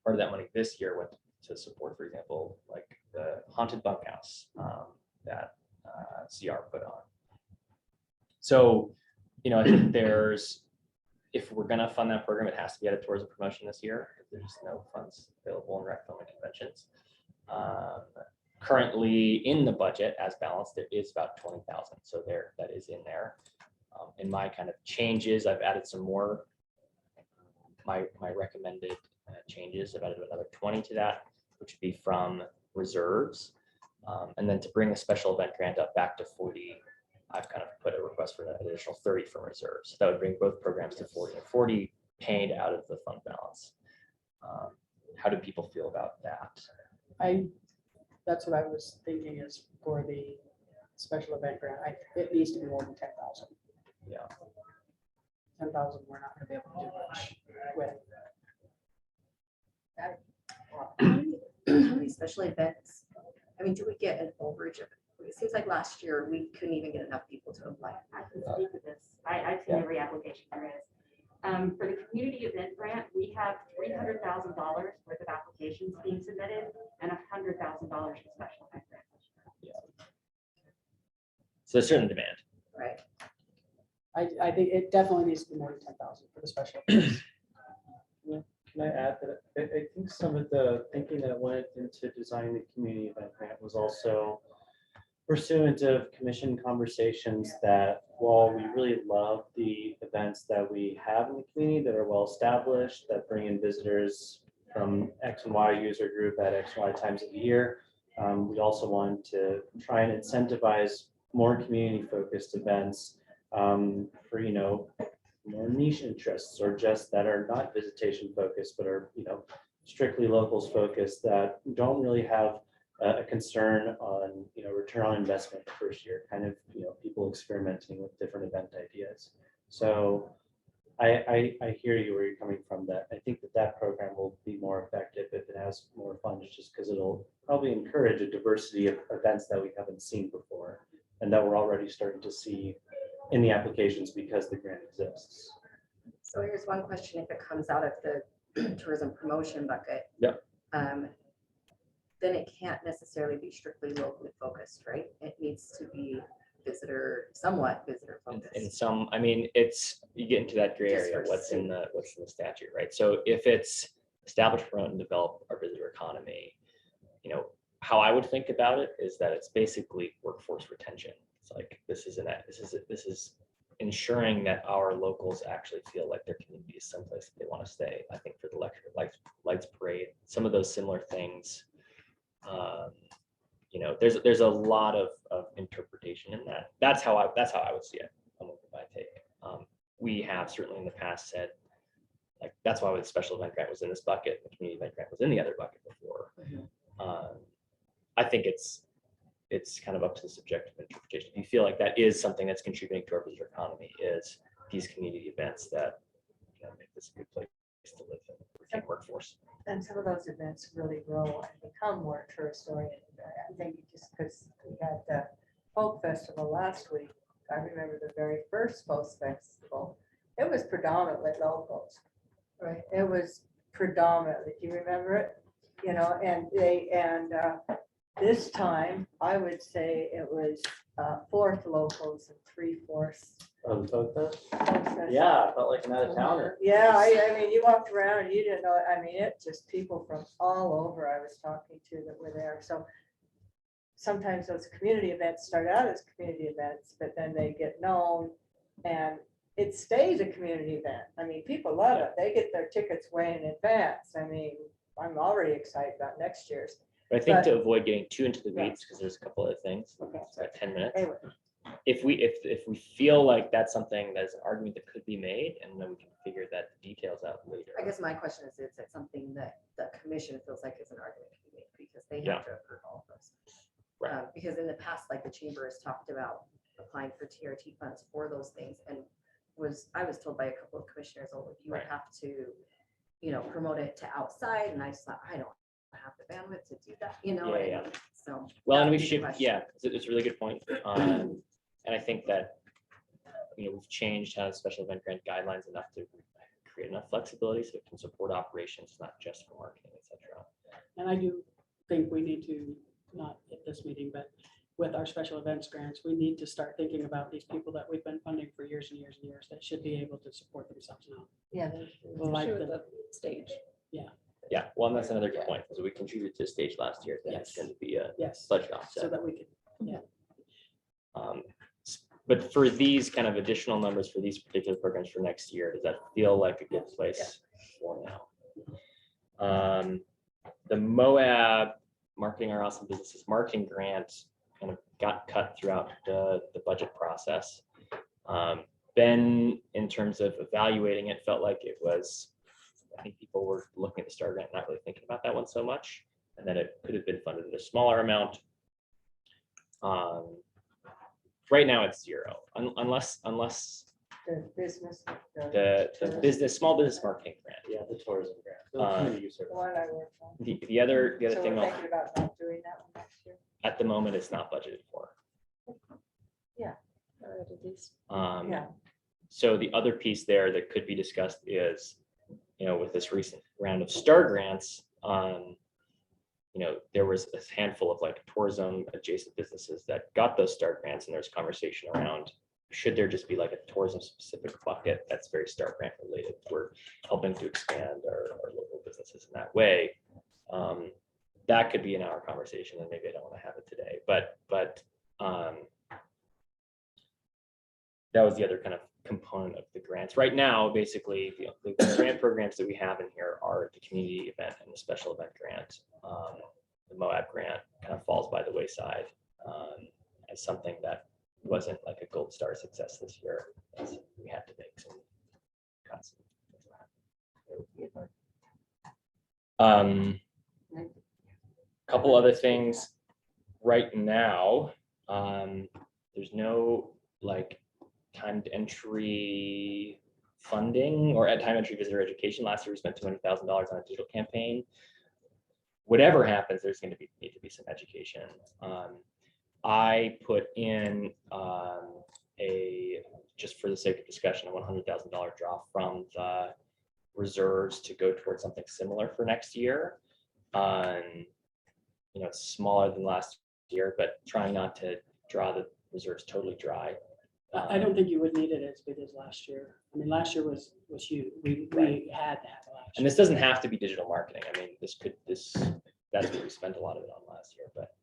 Part of that money this year went to support, for example, like the haunted bunkhouse that CR put on. So, I think if we're gonna fund that program, it has to be added towards a promotion this year. There's no funds available in rec film and conventions. Currently in the budget as balanced, there is about 20,000. So that is in there. In my kind of changes, I've added some more, my recommended changes. I've added another 20 to that, which would be from reserves. And then to bring the special event grant up back to 40, I've kind of put a request for an additional 30 from reserves. So that would bring both programs to 40 and 40 paid out of the fund balance. How do people feel about that? That's what I was thinking is for the special event grant. It needs to be more than 10,000. Yeah. 10,000, we're not going to be able to do much with. Especially events. I mean, do we get an overage of it? It seems like last year we couldn't even get enough people to apply. I can speak to this. I've seen every application there is. For the community event grant, we have $300,000 worth of applications being submitted and $100,000 for special event grant. Yeah. So there's certain demand. Right. I think it definitely needs to be more than 10,000 for the special events. Can I add that I think some of the thinking that went into designing the community event grant was also pursuant of commission conversations that while we really love the events that we have in the community that are well established, that bring in visitors from X and Y user group at X, Y times of the year, we also want to try and incentivize more community focused events for, more niche interests or just that are not visitation focused, but are, strictly locals focused that don't really have a concern on, return on investment the first year, kind of, people experimenting with different event ideas. So I hear you where you're coming from, that I think that program will be more effective if it has more funds, just because it'll probably encourage a diversity of events that we haven't seen before and that we're already starting to see in the applications because the grant exists. So here's one question: if it comes out of the tourism promotion bucket, Yep. Then it can't necessarily be strictly locally focused, right? It needs to be somewhat visitor focused. In some, I mean, you get into that gray Just area, for what's in the statute, right? So if it's establish, promote, and develop our visitor economy, how I would think about it is that it's basically workforce retention. It's like, this is ensuring that our locals actually feel like their community is someplace that they want to stay. I think for the lecture, lights parade, some of those similar things, there's a lot of interpretation in that. That's how I would see it. My take. We have certainly in the past said, like, that's why the special event grant was in this bucket, the community event grant was in the other bucket before. I think it's kind of up to the subjective interpretation. If you feel like that is something that's contributing to our visitor economy, is these community events that make this a good place to live and workforce. And some of those events really grow and become more tourist oriented. I think just because we had the folk festival last week, I remember the very first folk festival, it was predominantly locals, right? It was predominantly, do you remember it? And this time, I would say it was 4th locals and 3/4. Oh, the folk fest? Yeah, I felt like an out of towner. Yeah, I mean, you walked around and you didn't know, I mean, it just people from all over I was talking to that were there. So sometimes those community events start out as community events, but then they get known and it stays a community event. I mean, people love it. They get their tickets way in advance. I mean, I'm already excited about next year's. But I think to avoid getting too into the weeds, because there's a couple of things, Okay. it's about 10 minutes. Anyway. If we feel like that's something that's an argument that could be made, and then we can figure that details out later. I guess my question is it something that the commission feels like is an argument to be made, because they have Yeah. to approve all of those. Right. Because in the past, like the chamber has talked about applying for TRT funds for those things, and I was told by a couple of commissioners, oh, you would Right. have to, promote it to outside, and I just thought, I don't have the bandwidth to do that, what I Yeah. mean? So. Well, that and would we be the should, question. yeah, it's a really good point. And I think that, we've changed how special event grant guidelines enough to create enough flexibility so it can support operations, not just for marketing, et cetera. And I do think we need to, not at this meeting, but with our special events grants, we need to start thinking about these people that we've been funding for years and years and years that should be able to support themselves now. Yeah. Like Especially with the- the stage. Yeah, well, and that's another good point. So we contributed to the stage last year, then it's Yes. going to be a Yes. budget So offset. that we could, yeah. But for these kind of additional numbers for these particular programs for next year, does that feel like a good place for now? The Moab Marketing Our Awesome Businesses Marketing Grant kind of got cut throughout the budget process. Ben, in terms of evaluating it, felt like it was, I think people were looking at the STAR grant, not really thinking about that one so much, and that it could have been funded at a smaller amount. Right now it's zero, unless The business. the small business marketing grant. Yeah, the tourism grant. The Uh, community service. The one I worked on. The other So thing we're I'll- thinking about not doing that one next year. at the moment it's not budgeted for. Yeah. Yeah. So the other piece there that could be discussed is, with this recent round of STAR grants, there was a handful of like tourism adjacent businesses that got those STAR grants, and there's conversation around, should there just be like a tourism specific bucket that's very STAR grant related? We're helping to expand our local businesses in that way. That could be an hour conversation, and maybe I don't want to have it today, but that was the other kind of component of the grants. Right now, basically, the grant programs that we have in here are the community event and the special event grant. The Moab grant kind of falls by the wayside as something that wasn't like a gold star success this year. We had to make some cuts. Couple other things right now. There's no like timed entry funding or at time entry visitor education. Last year we spent $200,000 on a digital campaign. Whatever happens, there's going to need to be some education. I put in just for the sake of discussion, a $100,000 draw from the reserves to go towards something similar for next year. You know, it's smaller than last year, but trying not to draw the reserves totally dry. I don't think you would need it as big as last year. I mean, last year was huge. We had to have it last And this doesn't have to be digital marketing. I mean, that's what we spent a lot of it on last year, but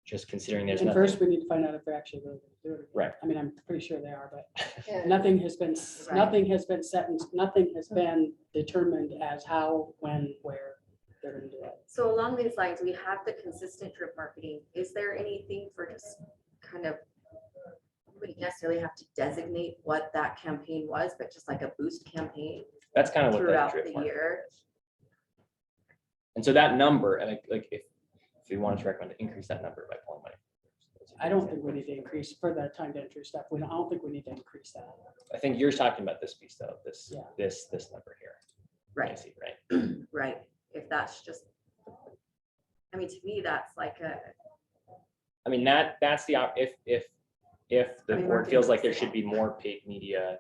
just considering there's And nothing. first, we need to find out if they're actually going to do it. Right. I mean, I'm pretty sure they are, but Yeah. nothing has been Right. nothing has been set and nothing has been determined as how, when, where they're going to do it. So along these lines, we have the consistent drip marketing. Is there anything for just kind of, we wouldn't necessarily have to designate what that campaign was, but just like a boost campaign That's kind of what that throughout drip the marketing year? is. And so that number, and like if we wanted to recommend to increase that number by pulling money. I don't think we need to increase for the time to entry stuff. I don't think we need to increase that. I think you're talking about this piece though, this number here. Right. I see, right? Right. If that's just, I mean, to me, that's like a, I mean, that's the, if the I mean, board feels marketing like there is- should be more paid media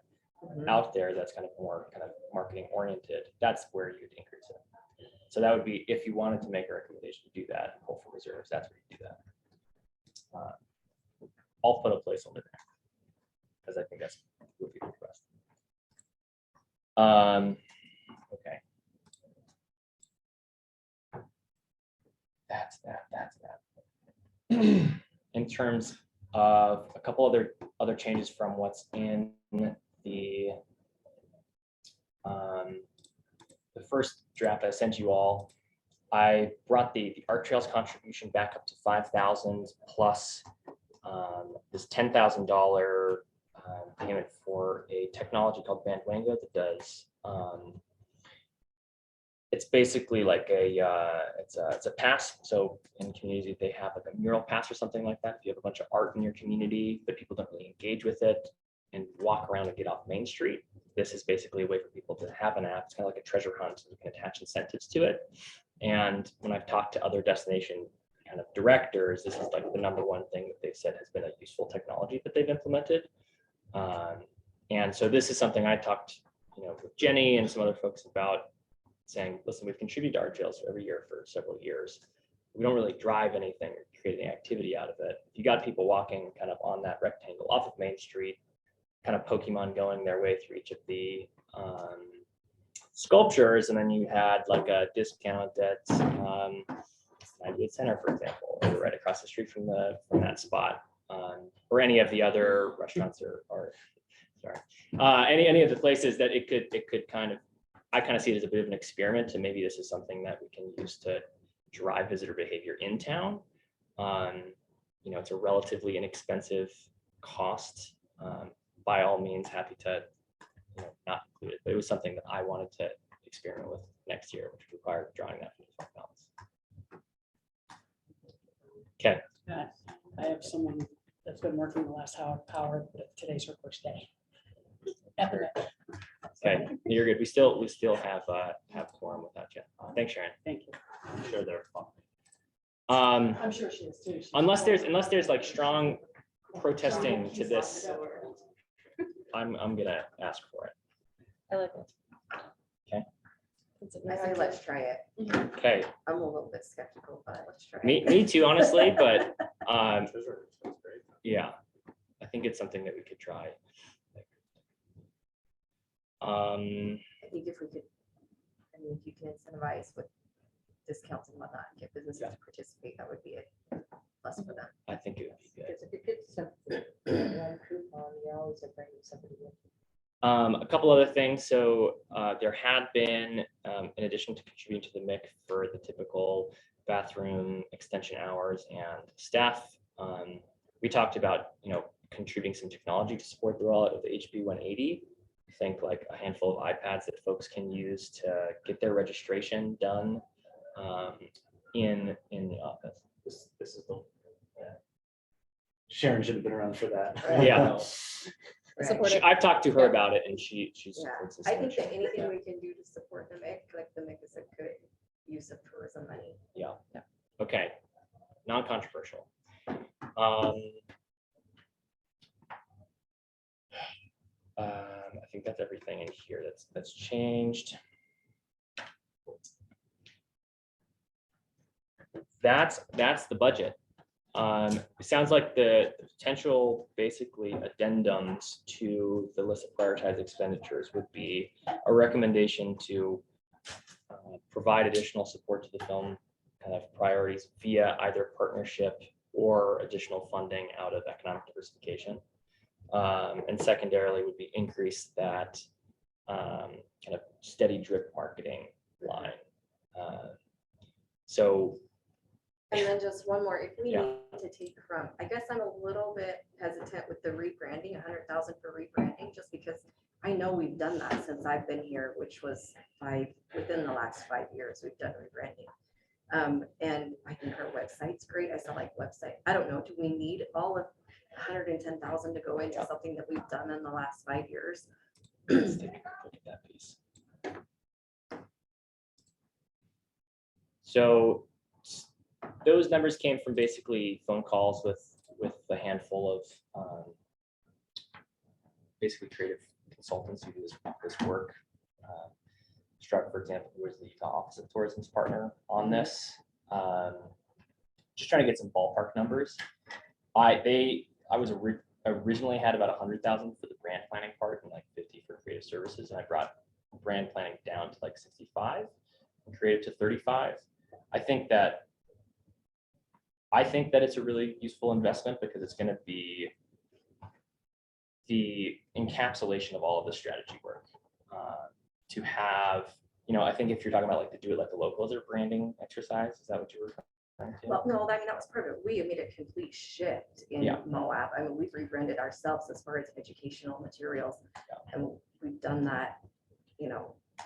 out there, that's kind of more kind of marketing oriented, that's where you'd increase it. So that would be, if you wanted to make a recommendation to do that, pull for reserves, that's where you do that. I'll put a placeholder there, because I think that's would be the request. Okay. That's that. In terms of a couple other changes from what's in the first draft I sent you all, I brought the art trails contribution back up to 5,000 plus this $10,000 payment for a technology called Bandwango that does. It's basically like it's a pass. So in communities they have like a mural pass or something like that. If you have a bunch of art in your community, but people don't really engage with it and walk around and get off Main Street, this is basically a way for people to have an app. It's kind of like a treasure hunt, so you can attach incentives to it. And when I've talked to other destination kind of directors, this is like the #1 thing that they've said has been a useful technology that they've implemented. And so this is something I talked, with Jenny and some other folks about, saying, listen, we've contributed to art trails every year for several years. We don't really drive anything or create any activity out of it. If you got people walking kind of on that rectangle off of Main Street, kind of Pokemon going their way through each of the sculptures, and then you had like a discount at 98 Center, for example, or right across the street from that spot, or any of the other restaurants or sorry, any of the places that it could kind of, I kind of see it as a bit of an experiment, and maybe this is something that we can use to drive visitor behavior in town. It's a relatively inexpensive cost. By all means, happy to not include it, but it was something that I wanted to experiment with next year, which required drawing that from the fund balance. Okay. I have someone that's been working the last hour, but today's her first day. Okay, you're good. We still have quorum without you. Thanks, Sharon. Thank you. I'm sure they're fun. I'm sure she is too. Unless there's like strong protesting to this, I'm gonna ask for it. I like it. Okay. I say let's try it. Okay. I'm a little bit skeptical, but let's try it. Me too, honestly, but yeah, I think it's something that we could try. I think if we could, if you can incentivize with discounts and whatnot, and get businesses to participate, that would be a plus for them. I think it would be good. Because if you get something, one coupon, you're always bringing somebody in. A couple other things. So there had been, in addition to contributing to the MIC for the typical bathroom extension hours and staff We talked about, contributing some technology to support the rollout of the HB 180. Think like a handful of iPads that folks can use to get their registration done in the office. This is the. Sharon should have been around for that. Yeah. Support it. I've talked to her about it, and she Yeah, supports this. I think that initiative. anything we can do to support the MIC, like the MIC is a good use of tourism money. Yeah. Okay. Non-controversial. I think that's everything in here that's changed. That's the budget. It sounds like the potential basically addendums to the list of prioritized expenditures would be a recommendation to provide additional support to the film kind of priorities via either partnership or additional funding out of economic diversification. And secondarily would be increase that kind of steady drip marketing line. And then just one more, if we Yeah. need to take from, I guess I'm a little bit hesitant with the rebranding, 100,000 for rebranding, just because I know we've done that since I've been here, which was within the last 5 years, we've done rebranding. And I think our website's great. I still like website. I don't know, do we need all of 110,000 to go into something that we've done in the last 5 years? Let's take a quick look at that piece. So those numbers came from basically phone calls with a handful of basically creative consultants who do this work. Struck, for example, who was the Utah Office of Tourism's partner on this. Just trying to get some ballpark numbers. Originally had about 100,000 for the brand planning part and like 50 for creative services, and I brought brand planning down to like 65 and creative to 35. I think that it's a really useful investment because it's going to be the encapsulation of all of the strategy work. To have, I think if you're talking about like to do it like the locals or branding exercise, is that what you were referring to? Well, no, I mean, that was part of it. We made a complete shift in Moab. I mean, we've rebranded ourselves as far as educational materials. And we've done that,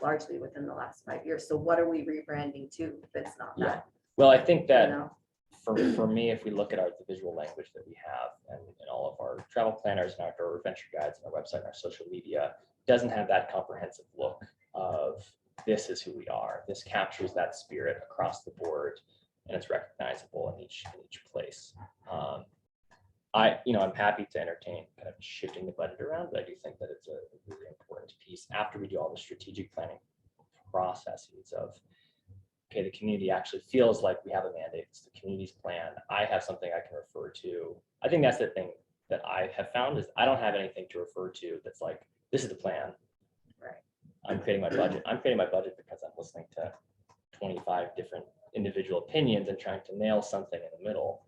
largely within the last 5 years. So what are we rebranding to if it's not that? Well, I think that for me, if we look at the visual language that we have and all of our travel planners and outdoor adventure guides and our website and our social media, doesn't have that comprehensive look of this is who we are. This captures that spirit across the board, and it's recognizable in each place. I'm happy to entertain kind of shifting the budget around, but I do think that it's a really important piece after we do all the strategic planning processes of, okay, the community actually feels like we have a mandate. It's the community's plan. I have something I can refer to. I think that's the thing that I have found is I don't have anything to refer to that's like, this is the plan. Right. I'm creating my budget. I'm creating my budget because I'm listening to 25 different individual opinions and trying to nail something in the middle.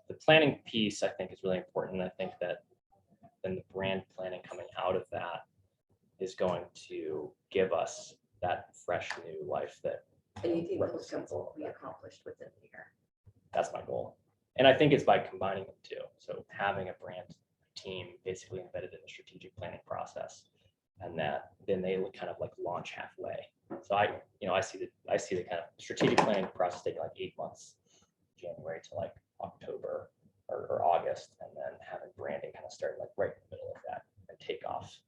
The planning piece, I think, is really important. And I think that then the brand planning coming out of that is going to give us that fresh new life that. And you think those things will be accomplished within the year? That's my goal. And I think it's by combining them too. So having a brand team basically embedded in the strategic planning process, and that then they kind of like launch halfway. So I see the kind of strategic planning process taking like 8 months, January to like October or August, and then having branding kind of start like right in the middle of that and take off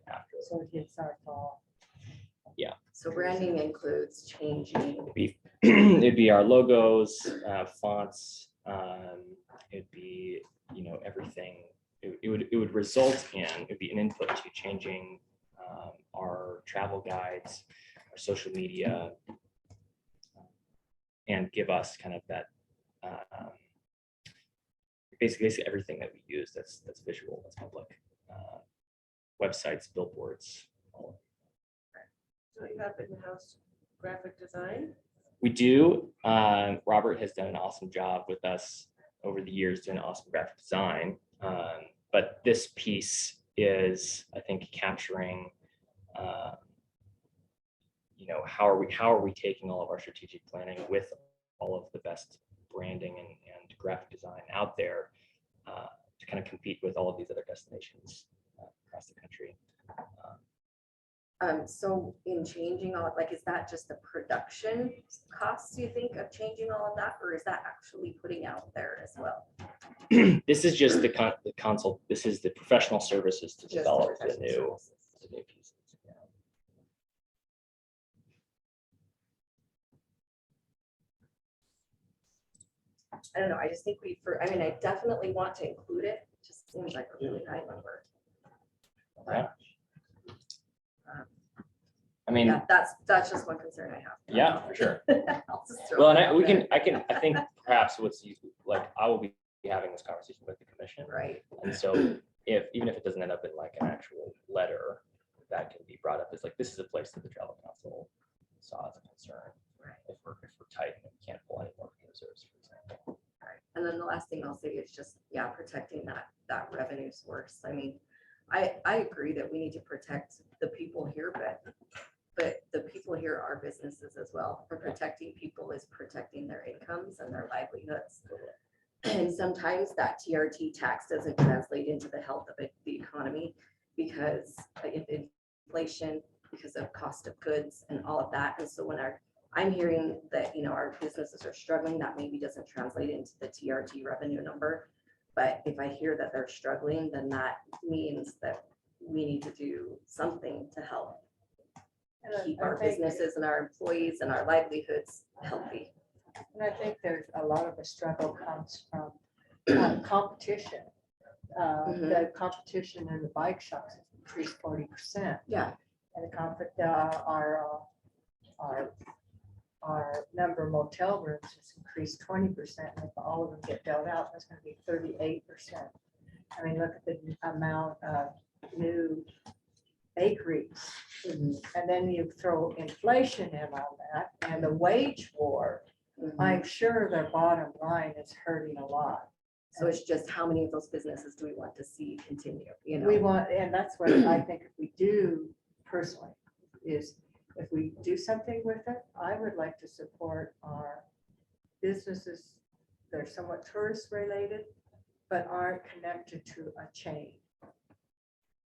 after. So it hits our fall. Yeah. So branding includes changing. It'd be our logos, fonts. It'd be everything. It would result in, it'd be an input to changing our travel guides, our social media, and give us kind of that basically everything that we use that's visual, that's public, websites, billboards. All So you have in-house graphic design? We do. Robert has done an awesome job with us over the years doing awesome graphic design. But this piece is, I think, capturing, how are we taking all of our strategic planning with all of the best branding and graphic design out there to kind of compete with all of these other destinations across the country. So in changing all, like, is that just the production costs, you think, of changing all of that, or is that actually putting out there as well? This is just the console. This is the professional services to Just the develop the professional new services. pieces. Yeah. I don't know, I just think I mean, I definitely want to include it, it just seems like a really high number. Yeah. Um, I mean, Yeah, that's just one concern I have. yeah, for sure. I'll just throw Well, and that out we there. I think perhaps like I will be having this conversation with the commission. Right. And so even if it doesn't end up in like an actual letter, that can be brought up as like, this is a place that the travel council saw as a concern. Right. If we're tight and we can't pull any more from reserves, for example. Right. And then the last thing I'll say is just, yeah, protecting that revenue source. I mean, I agree that we need to protect the people here, but the people here are businesses as well. And protecting people is protecting their incomes and their livelihoods. And sometimes that TRT tax doesn't translate into the health of the economy because of inflation, because of cost of goods and all of that. And so when I'm hearing that, you know, our businesses are struggling, that maybe doesn't translate into the TRT revenue number. But if I hear that they're struggling, then that means that we need to do something to help keep our businesses and our employees and our livelihoods healthy. And I think there's a lot of the struggle comes from competition. The competition in the bike shops has increased 40%. Yeah. And our number of motel rooms has increased 20%. And if all of them get dealt out, that's going to be 38%. I mean, look at the amount of new bakeries. And then you throw inflation in on that and the wage war. I'm sure their bottom line is hurting a lot. So it's just how many of those businesses do we want to see continue? You know, We want, and that's what I think if we do personally, is if we do something with it, I would like to support our businesses that are somewhat tourist related, but aren't connected to a chain.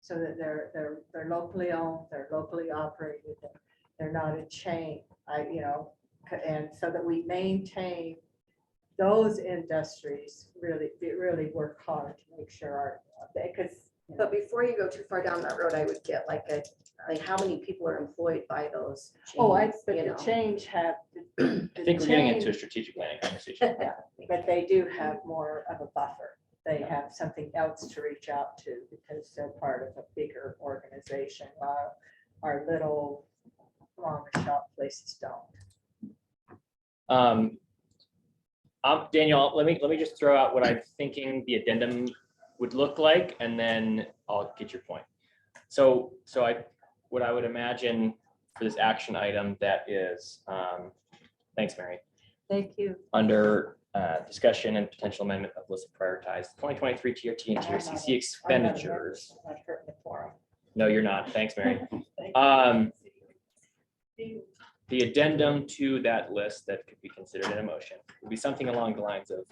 So that they're locally owned, they're locally operated, they're not a chain. And so that we maintain those industries, really work hard to make sure because. But before you go too far down that road, I would get like how many people are employed by those chains? But the change have. I think we're getting into a strategic planning conversation. Yeah, but they do have more of a buffer. They have something else to reach out to because they're part of a bigger organization, while our little mom and shop places don't. Daniel, let me just throw out what I'm thinking the addendum would look like, and then I'll get your point. So what I would imagine for this action item that is, thanks, Mary. Thank you. Under discussion and potential amendment of list of prioritized 2023 TRT and TRCC expenditures. No, you're not. Thanks, Mary. The addendum to that list that could be considered in a motion would be something along the lines of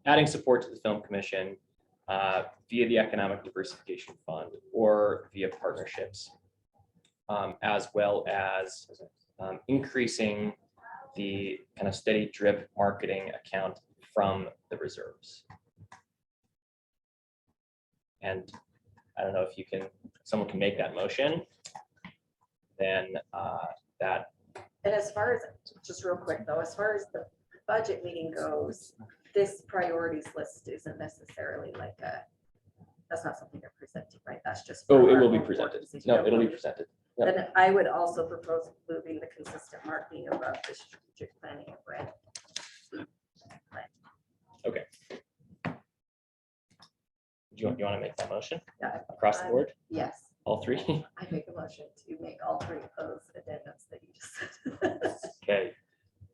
adding support to the Film Commission via the Economic Diversification Fund or via partnerships, as well as increasing the kind of steady drip marketing account from the reserves. And I don't know if someone can make that motion, then that. And as far as, just real quick though, as far as the budget meeting goes, this priorities list isn't necessarily like that's not something they're presenting, right? That's just. Oh, it will be presented. No, it'll be presented. Yep. Then I would also propose moving the consistent marketing above the strategic planning of brand. Okay. Do you want to make that motion? Yeah. Across the board? Yes. All three? I make a motion to make all three of those addendums that you just said. Okay.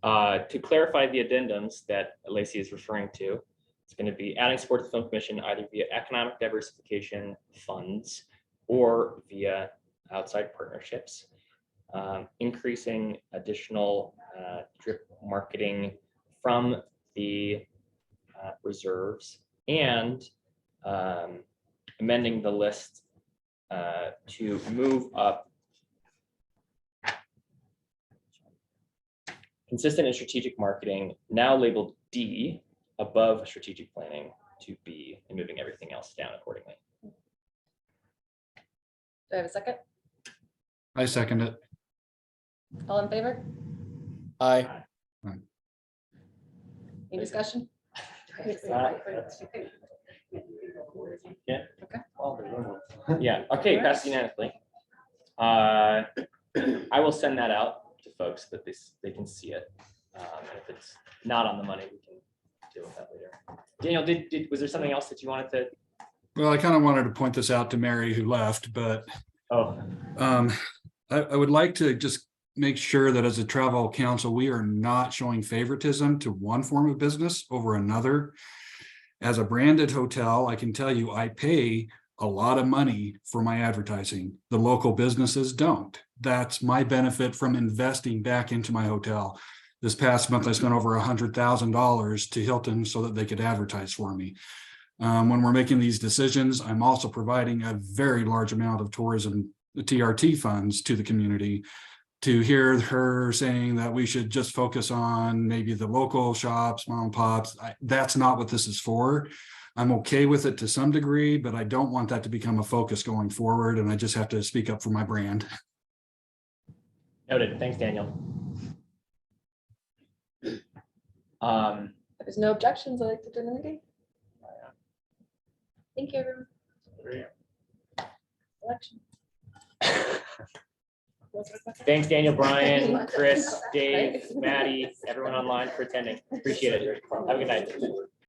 To clarify the addendums that Lacey is referring to, it's going to be adding support to the Film Commission either via economic diversification funds or via outside partnerships, increasing additional drip marketing from the reserves and amending the list to move up consistent and strategic marketing, now labeled D, above strategic planning, to B, and moving everything else down accordingly. Do I have a second? I second it. All in favor? Aye. Any discussion? Yeah. Okay. Yeah, okay, passed unanimously. I will send that out to folks that they can see it. And if it's not on the money, we can deal with that later. Daniel, was there something else that you wanted to? Well, I kind of wanted to point this out to Mary who left, but I would like to just make sure that as a travel council, we are not showing favoritism to one form of business over another. As a branded hotel, I can tell you, I pay a lot of money for my advertising. The local businesses don't. That's my benefit from investing back into my hotel. This past month, I spent over $100,000 to Hilton so that they could advertise for me. When we're making these decisions, I'm also providing a very large amount of tourism, TRT funds to the community. To hear her saying that we should just focus on maybe the local shops, mom and pops, that's not what this is for. I'm okay with it to some degree, but I don't want that to become a focus going forward. And I just have to speak up for my brand. Noted. Thanks, Daniel. If there's no objections, I'd like to adjourn the meeting. Thank you, everyone. Election. Thanks, Daniel, Brian, Chris, Dave, Maddie, everyone online for attending. Appreciate it. Have a good night.